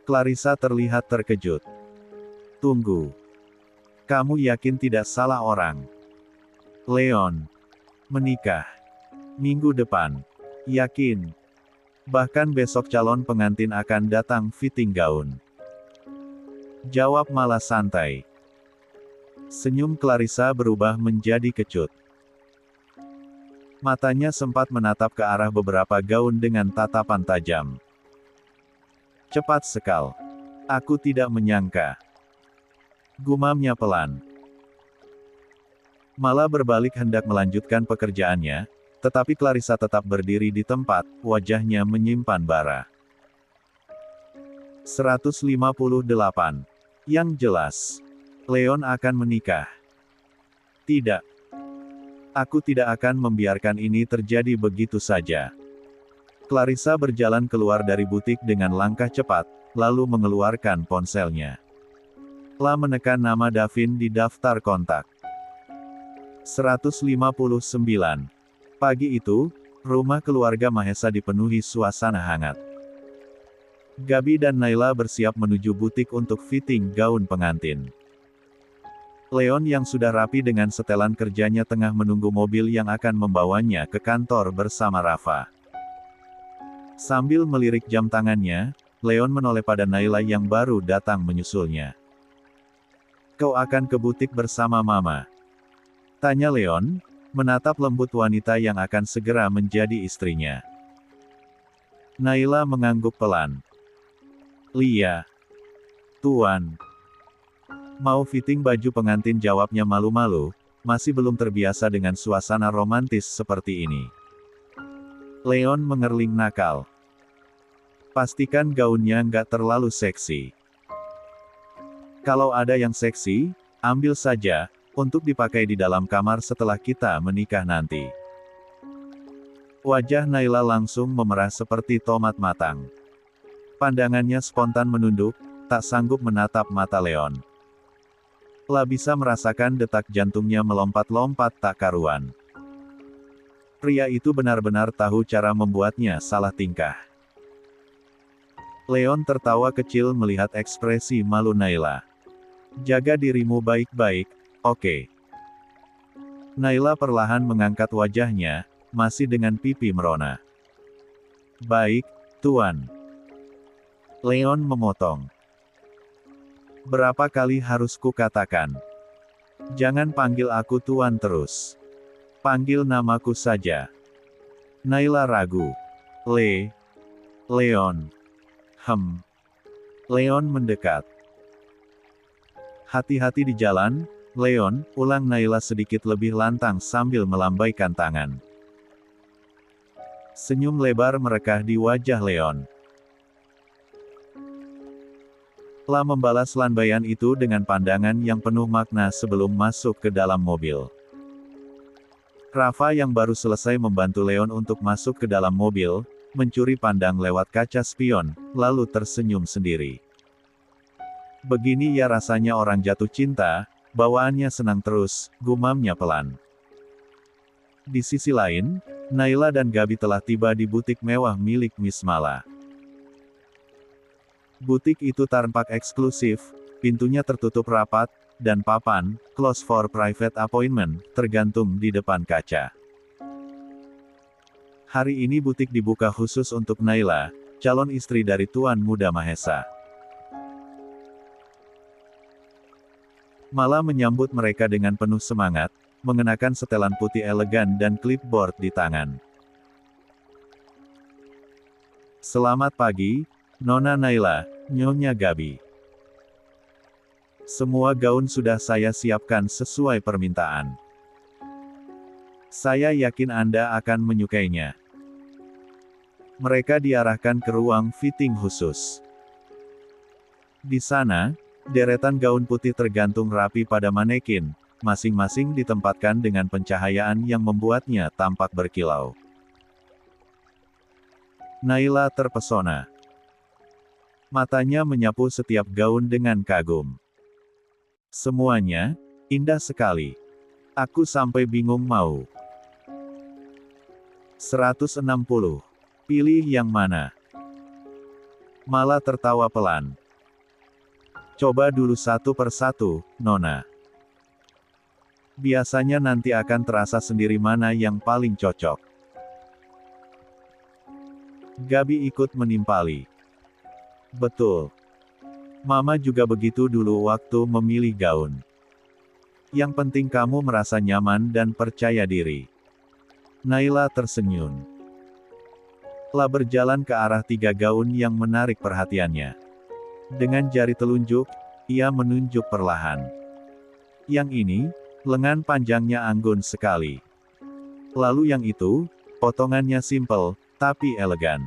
Clarissa terlihat terkejut. Tunggu. Kamu yakin tidak salah orang? Leon. Menikah. Minggu depan. Yakin. Bahkan besok calon pengantin akan datang fitting gaun. Jawab Mala santai. Senyum Clarissa berubah menjadi kecut. Matanya sempat menatap ke arah beberapa gaun dengan tatapan tajam. Cepat sekali. Aku tidak menyangka. Gumamnya pelan. Mala berbalik hendak melanjutkan pekerjaannya, tetapi Clarissa tetap berdiri di tempat, wajahnya menyimpan bara. 158. Yang jelas, Leon akan menikah. Tidak. Aku tidak akan membiarkan ini terjadi begitu saja. Clarissa berjalan keluar dari butik dengan langkah cepat, lalu mengeluarkan ponselnya. Telah menekan nama Davin di daftar kontak. 159. Pagi itu, rumah keluarga Mahesa dipenuhi suasana hangat. Gabi dan Naila bersiap menuju butik untuk fitting gaun pengantin. Leon yang sudah rapi dengan setelan kerjanya tengah menunggu mobil yang akan membawanya ke kantor bersama Rafa. Sambil melirik jam tangannya, Leon menoleh pada Naila yang baru datang menyusulnya. Kau akan ke butik bersama Mama? Tanya Leon, menatap lembut wanita yang akan segera menjadi istrinya. Naila mengangguk pelan. Lia. Tuan. Mau fitting baju pengantin, jawabnya malu-malu, masih belum terbiasa dengan suasana romantis seperti ini. Leon mengerling nakal. Pastikan gaunnya nggak terlalu seksi. Kalau ada yang seksi, ambil saja, untuk dipakai di dalam kamar setelah kita menikah nanti. Wajah Naila langsung memerah seperti tomat matang. Pandangannya spontan menunduk, tak sanggup menatap mata Leon. Lah bisa merasakan detak jantungnya melompat-lompat tak karuan. Pria itu benar-benar tahu cara membuatnya salah tingkah. Leon tertawa kecil melihat ekspresi malu Naila. Jaga dirimu baik-baik, oke? Naila perlahan mengangkat wajahnya, masih dengan pipi merona. Baik, Tuan. Leon memotong. Berapa kali harus kukatakan? Jangan panggil aku Tuan terus. Panggil namaku saja. Naila ragu. Leon. Leon mendekat. Hati-hati di jalan, Leon, ulang Naila sedikit lebih lantang sambil melambaikan tangan. Senyum lebar merekah di wajah Leon. Lah membalas lambaian itu dengan pandangan yang penuh makna sebelum masuk ke dalam mobil. Rafa yang baru selesai membantu Leon untuk masuk ke dalam mobil, mencuri pandang lewat kaca spion, lalu tersenyum sendiri. Begini ya rasanya orang jatuh cinta, bawaannya senang terus, gumamnya pelan. Di sisi lain, Naila dan Gabi telah tiba di butik mewah milik Miss Mala. Butik itu tampak eksklusif, pintunya tertutup rapat, dan papan, "Close for private appointment," tergantung di depan kaca. Hari ini butik dibuka khusus untuk Naila, calon istri dari Tuan Muda Mahesa. Mala menyambut mereka dengan penuh semangat, mengenakan setelan putih elegan dan clipboard di tangan. "Selamat pagi, Nona Naila, Nyonya Gabi. Semua gaun sudah saya siapkan sesuai permintaan. Saya yakin Anda akan menyukainya." Mereka diarahkan ke ruang fitting khusus. Di sana, deretan gaun putih tergantung rapi pada manekin, masing-masing ditempatkan dengan pencahayaan yang membuatnya tampak berkilau. Naila terpesona. Matanya menyapu setiap gaun dengan kagum. "Semuanya indah sekali. Aku sampai bingung mau 160. Pilih yang mana?" Mala tertawa pelan. "Coba dulu satu persatu, Nona. Biasanya nanti akan terasa sendiri mana yang paling cocok." Gabi ikut menimpali. "Betul. Mama juga begitu dulu waktu memilih gaun. Yang penting kamu merasa nyaman dan percaya diri." Naila tersenyum. Lah berjalan ke arah 3 gaun yang menarik perhatiannya. Dengan jari telunjuk, ia menunjuk perlahan. "Yang ini, lengan panjangnya anggun sekali. Lalu yang itu, potongannya simpel, tapi elegan.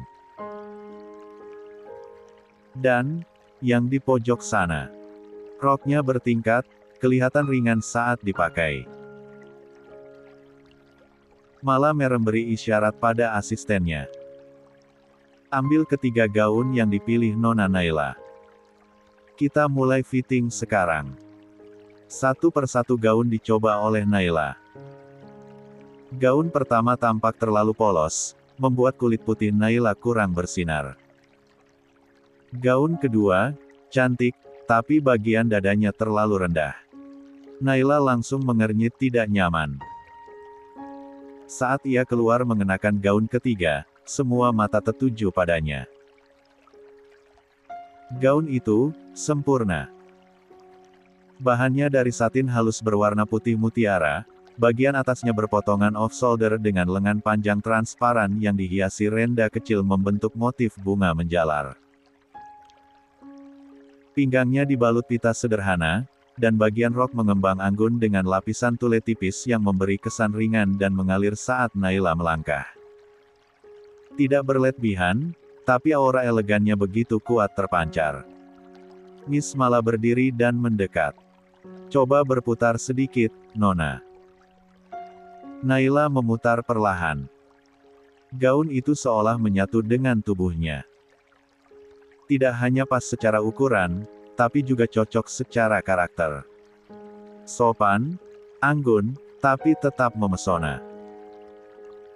Dan, yang di pojok sana. Roknya bertingkat, kelihatan ringan saat dipakai." Mala memberi isyarat pada asistennya. "Ambil ketiga gaun yang dipilih Nona Naila. Kita mulai fitting sekarang." Satu persatu gaun dicoba oleh Naila. Gaun pertama tampak terlalu polos, membuat kulit putih Naila kurang bersinar. Gaun kedua, cantik, tapi bagian dadanya terlalu rendah. Naila langsung mengernyit tidak nyaman. Saat ia keluar mengenakan gaun ketiga, semua mata tertuju padanya. Gaun itu sempurna. Bahannya dari satin halus berwarna putih mutiara, bagian atasnya berpotongan off-shoulder dengan lengan panjang transparan yang dihiasi renda kecil membentuk motif bunga menjalar. Pinggangnya dibalut pita sederhana, dan bagian rok mengembang anggun dengan lapisan tule tipis yang memberi kesan ringan dan mengalir saat Naila melangkah. Tidak berlebihan, tapi aura elegannya begitu kuat terpancar. Miss Mala berdiri dan mendekat. "Coba berputar sedikit, Nona." Naila memutar perlahan. Gaun itu seolah menyatu dengan tubuhnya. Tidak hanya pas secara ukuran, tapi juga cocok secara karakter. Sopan, anggun, tapi tetap memesona.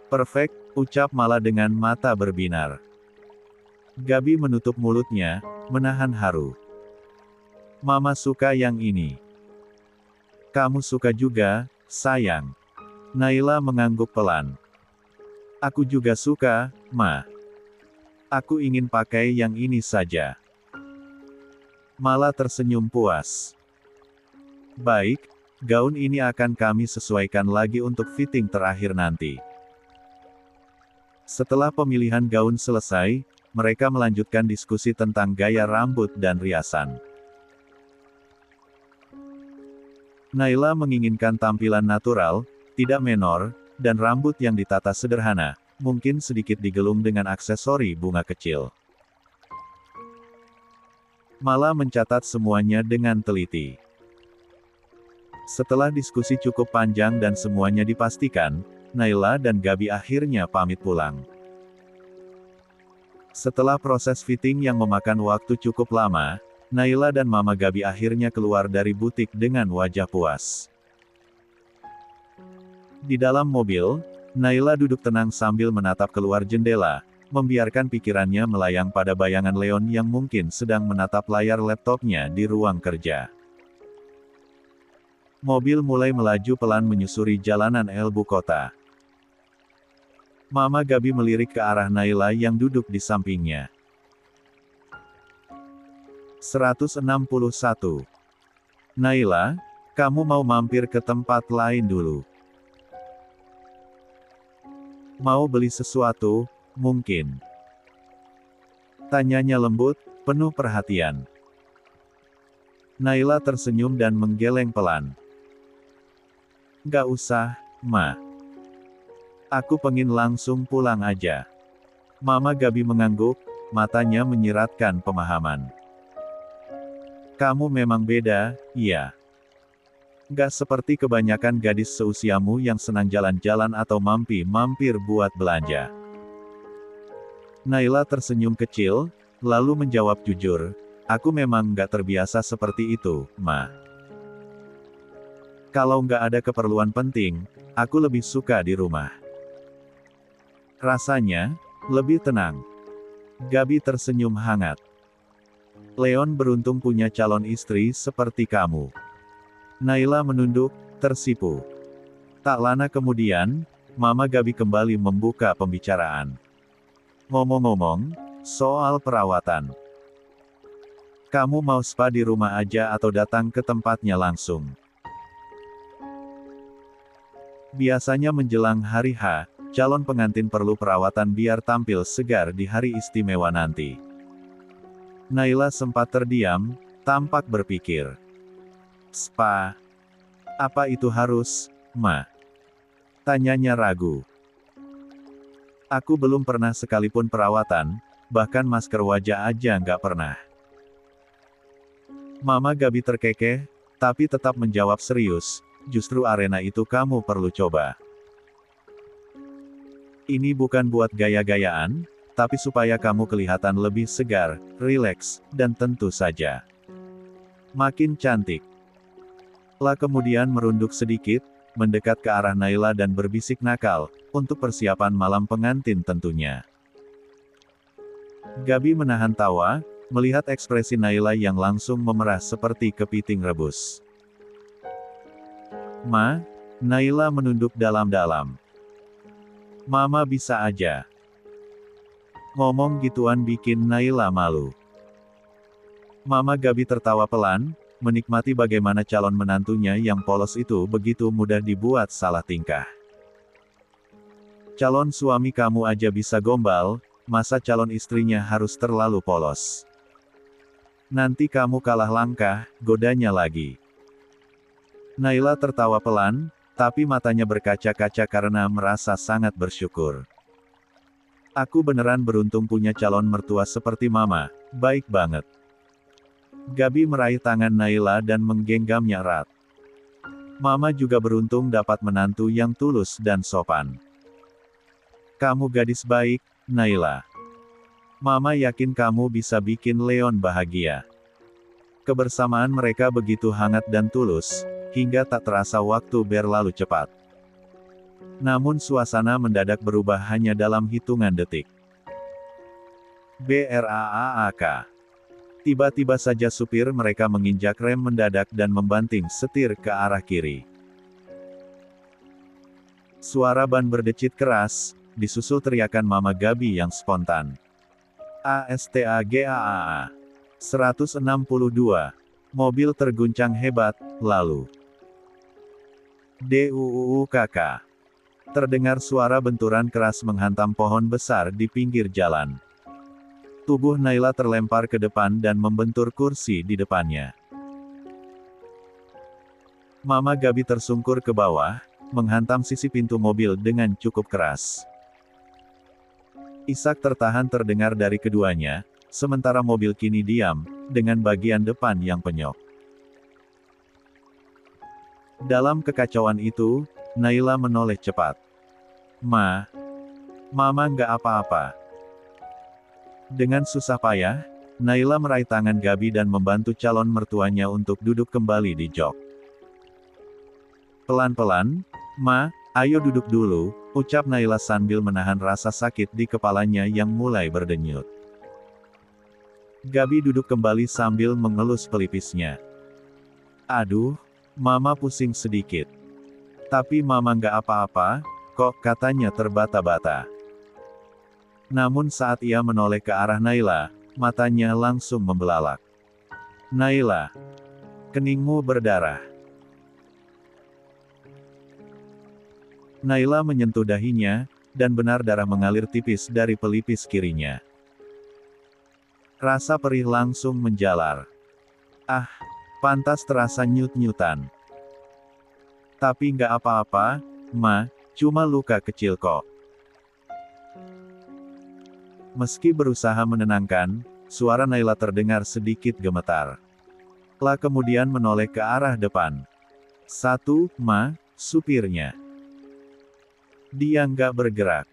"Perfect," ucap Mala dengan mata berbinar. Gabi menutup mulutnya, menahan haru. "Mama suka yang ini. Kamu suka juga, sayang." Naila mengangguk pelan. "Aku juga suka, Ma. Aku ingin pakai yang ini saja." Mala tersenyum puas. "Baik, gaun ini akan kami sesuaikan lagi untuk fitting terakhir nanti." Setelah pemilihan gaun selesai, mereka melanjutkan diskusi tentang gaya rambut dan riasan. Naila menginginkan tampilan natural, tidak menor, dan rambut yang ditata sederhana, mungkin sedikit digelung dengan aksesori bunga kecil. Mala mencatat semuanya dengan teliti. Setelah diskusi cukup panjang dan semuanya dipastikan, Naila dan Gabi akhirnya pamit pulang. Setelah proses fitting yang memakan waktu cukup lama, Naila dan Mama Gabi akhirnya keluar dari butik dengan wajah puas. Di dalam mobil, Naila duduk tenang sambil menatap keluar jendela, membiarkan pikirannya melayang pada bayangan Leon yang mungkin sedang menatap layar laptopnya di ruang kerja. Mobil mulai melaju pelan menyusuri jalanan ibu kota. Mama Gabi melirik ke arah Naila yang duduk di sampingnya. 161. Naila, kamu mau mampir ke tempat lain dulu? Mau beli sesuatu, mungkin? Tanyanya lembut, penuh perhatian. Naila tersenyum dan menggeleng pelan. Gak usah, Ma. Aku pengen langsung pulang aja. Mama Gabi mengangguk, matanya menyiratkan pemahaman. Kamu memang beda, iya. Gak seperti kebanyakan gadis seusiamu yang senang jalan-jalan atau mampir buat belanja. Naila tersenyum kecil, lalu menjawab jujur, aku memang gak terbiasa seperti itu, Ma. Kalau gak ada keperluan penting, aku lebih suka di rumah. Rasanya, lebih tenang. Gabi tersenyum hangat. Leon beruntung punya calon istri seperti kamu. Naila menunduk, tersipu. Tak lama kemudian, Mama Gabi kembali membuka pembicaraan. Ngomong-ngomong, soal perawatan. Kamu mau spa di rumah aja atau datang ke tempatnya langsung? Biasanya menjelang hari H, calon pengantin perlu perawatan biar tampil segar di hari istimewa nanti. Naila sempat terdiam, tampak berpikir. Spa? Apa itu harus, Ma? Tanyanya ragu. Aku belum pernah sekalipun perawatan, bahkan masker wajah aja nggak pernah. Mama Gabi terkekeh, tapi tetap menjawab serius, justru arena itu kamu perlu coba. Ini bukan buat gaya-gayaan, tapi supaya kamu kelihatan lebih segar, rileks, dan tentu saja makin cantik. La kemudian merunduk sedikit, mendekat ke arah Naila dan berbisik nakal, untuk persiapan malam pengantin tentunya. Gabi menahan tawa, melihat ekspresi Naila yang langsung memerah seperti kepiting rebus. Ma, Naila menunduk dalam-dalam. Mama bisa aja. Ngomong gituan bikin Naila malu. Mama Gabi tertawa pelan, menikmati bagaimana calon menantunya yang polos itu begitu mudah dibuat salah tingkah. Calon suami kamu aja bisa gombal, masa calon istrinya harus terlalu polos? Nanti kamu kalah langkah, godanya lagi. Naila tertawa pelan, tapi matanya berkaca-kaca karena merasa sangat bersyukur. Aku beneran beruntung punya calon mertua seperti Mama, baik banget. Gabi meraih tangan Naila dan menggenggamnya erat. Mama juga beruntung dapat menantu yang tulus dan sopan. Kamu gadis baik, Naila. Mama yakin kamu bisa bikin Leon bahagia. Kebersamaan mereka begitu hangat dan tulus, hingga tak terasa waktu berlalu cepat. Namun suasana mendadak berubah hanya dalam hitungan detik. BRAAK. Tiba-tiba saja supir mereka menginjak rem mendadak dan membanting setir ke arah kiri. Suara ban berdecit keras, disusul teriakan Mama Gabi yang spontan. ASTAGAAA. 162. Mobil terguncang hebat, lalu. DUUKK. Terdengar suara benturan keras menghantam pohon besar di pinggir jalan. Tubuh Naila terlempar ke depan dan membentur kursi di depannya. Mama Gabi tersungkur ke bawah, menghantam sisi pintu mobil dengan cukup keras. Isak tertahan terdengar dari keduanya, sementara mobil kini diam, dengan bagian depan yang penyok. Dalam kekacauan itu, Naila menoleh cepat. Mama nggak apa-apa. Dengan susah payah, Naila meraih tangan Gabi dan membantu calon mertuanya untuk duduk kembali di jok. Pelan-pelan, Ma, ayo duduk dulu, ucap Naila sambil menahan rasa sakit di kepalanya yang mulai berdenyut. Gabi duduk kembali sambil mengelus pelipisnya. Aduh, Mama pusing sedikit. Tapi Mama nggak apa-apa, kok, katanya terbata-bata. Namun saat ia menoleh ke arah Naila, matanya langsung membelalak. Naila, keningmu berdarah. Naila menyentuh dahinya, dan benar darah mengalir tipis dari pelipis kirinya. Rasa perih langsung menjalar. Ah, pantas terasa nyut-nyutan. Tapi nggak apa-apa, Ma, cuma luka kecil kok. Meski berusaha menenangkan, suara Naila terdengar sedikit gemetar. Lah kemudian menoleh ke arah depan. Satu, Ma, supirnya. Dia nggak bergerak.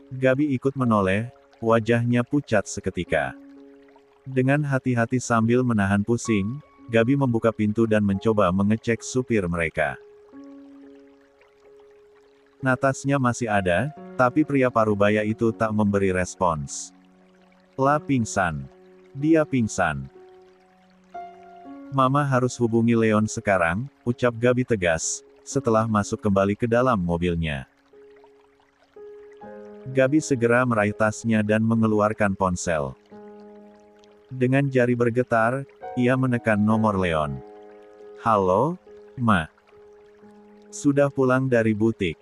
Gabi ikut menoleh, wajahnya pucat seketika. Dengan hati-hati sambil menahan pusing, Gabi membuka pintu dan mencoba mengecek supir mereka. Natasnya masih ada, tapi pria parubaya itu tak memberi respons. Lah pingsan. Dia pingsan. Mama harus hubungi Leon sekarang, ucap Gabi tegas, setelah masuk kembali ke dalam mobilnya. Gabi segera meraih tasnya dan mengeluarkan ponsel. Dengan jari bergetar, ia menekan nomor Leon. Halo, Ma. Sudah pulang dari butik.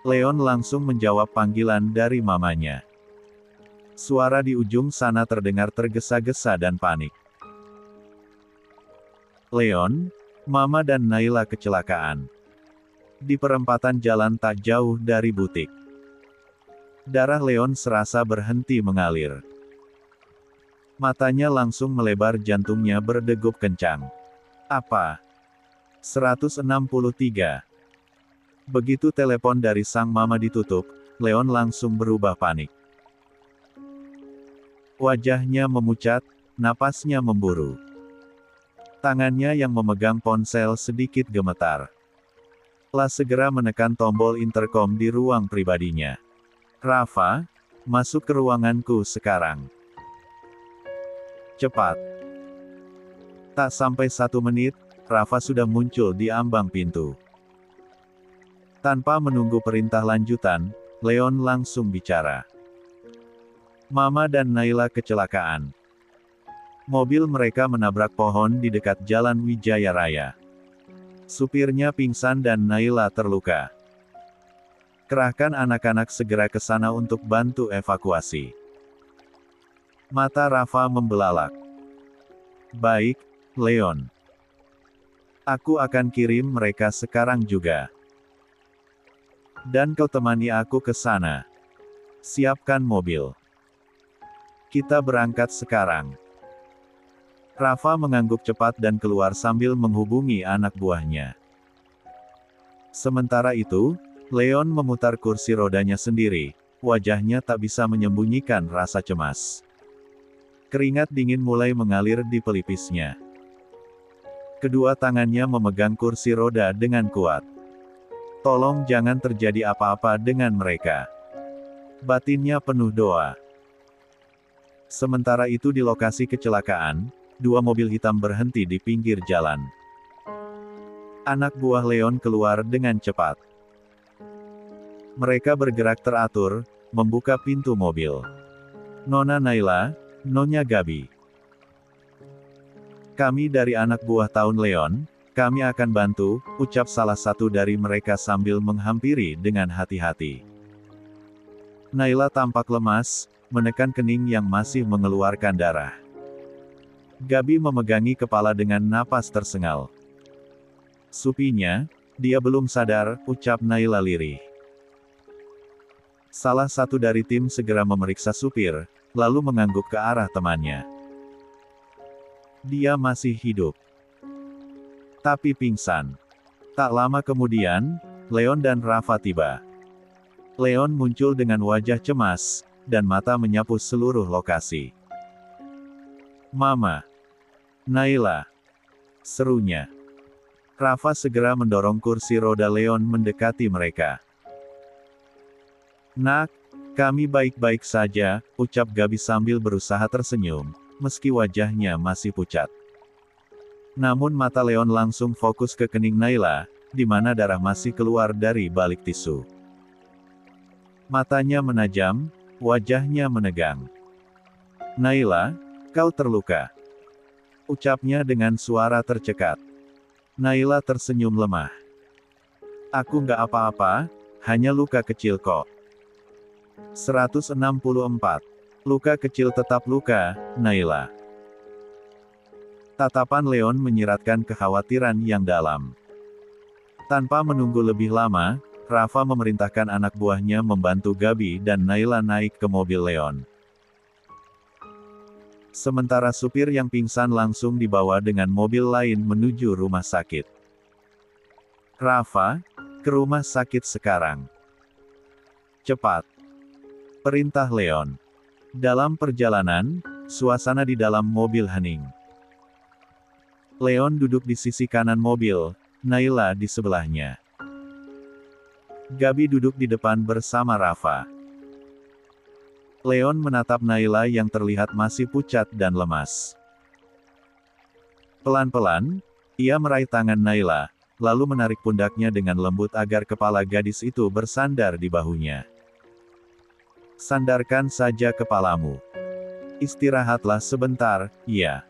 Leon langsung menjawab panggilan dari mamanya. Suara di ujung sana terdengar tergesa-gesa dan panik. Leon, Mama dan Naila kecelakaan. Di perempatan jalan tak jauh dari butik. Darah Leon serasa berhenti mengalir. Matanya langsung melebar, jantungnya berdegup kencang. Apa? 163. Begitu telepon dari sang mama ditutup, Leon langsung berubah panik. Wajahnya memucat, napasnya memburu. Tangannya yang memegang ponsel sedikit gemetar. Lah segera menekan tombol intercom di ruang pribadinya. Rafa, masuk ke ruanganku sekarang. Cepat. Tak sampai 1 menit, Rafa sudah muncul di ambang pintu. Tanpa menunggu perintah lanjutan, Leon langsung bicara. Mama dan Naila kecelakaan. Mobil mereka menabrak pohon di dekat Jalan Wijaya Raya. Supirnya pingsan dan Naila terluka. Kerahkan anak-anak segera ke sana untuk bantu evakuasi. Mata Rafa membelalak. Baik, Leon. Aku akan kirim mereka sekarang juga. Dan kau temani aku ke sana. Siapkan mobil. Kita berangkat sekarang. Rafa mengangguk cepat dan keluar sambil menghubungi anak buahnya. Sementara itu, Leon memutar kursi rodanya sendiri, wajahnya tak bisa menyembunyikan rasa cemas. Keringat dingin mulai mengalir di pelipisnya. Kedua tangannya memegang kursi roda dengan kuat. Tolong jangan terjadi apa-apa dengan mereka. Batinnya penuh doa. Sementara itu di lokasi kecelakaan, 2 mobil hitam berhenti di pinggir jalan. Anak buah Leon keluar dengan cepat. Mereka bergerak teratur, membuka pintu mobil. Nona Naila, Nyonya Gabi. Kami dari anak buah Tahun Leon, kami akan bantu, ucap salah satu dari mereka sambil menghampiri dengan hati-hati. Naila tampak lemas, menekan kening yang masih mengeluarkan darah. Gabi memegangi kepala dengan napas tersengal. Supinya, dia belum sadar, ucap Naila lirih. Salah satu dari tim segera memeriksa supir, lalu mengangguk ke arah temannya. Dia masih hidup. Tapi pingsan. Tak lama kemudian, Leon dan Rafa tiba. Leon muncul dengan wajah cemas, dan mata menyapu seluruh lokasi. Mama. Naila. Serunya. Rafa segera mendorong kursi roda Leon mendekati mereka. "Nak, kami baik-baik saja," ucap Gabi sambil berusaha tersenyum, meski wajahnya masih pucat. Namun mata Leon langsung fokus ke kening Naila, di mana darah masih keluar dari balik tisu. Matanya menajam, wajahnya menegang. "Naila, kau terluka," ucapnya dengan suara tercekat. Naila tersenyum lemah. "Aku nggak apa-apa, hanya luka kecil kok." 164. Luka kecil tetap luka, Naila. Tatapan Leon menyiratkan kekhawatiran yang dalam. Tanpa menunggu lebih lama, Rafa memerintahkan anak buahnya membantu Gabi dan Naila naik ke mobil Leon. Sementara supir yang pingsan langsung dibawa dengan mobil lain menuju rumah sakit. "Rafa, ke rumah sakit sekarang. Cepat," perintah Leon. Dalam perjalanan, suasana di dalam mobil hening. Leon duduk di sisi kanan mobil, Naila di sebelahnya. Gabi duduk di depan bersama Rafa. Leon menatap Naila yang terlihat masih pucat dan lemas. Pelan-pelan, ia meraih tangan Naila, lalu menarik pundaknya dengan lembut agar kepala gadis itu bersandar di bahunya. "Sandarkan saja kepalamu. Istirahatlah sebentar, ya."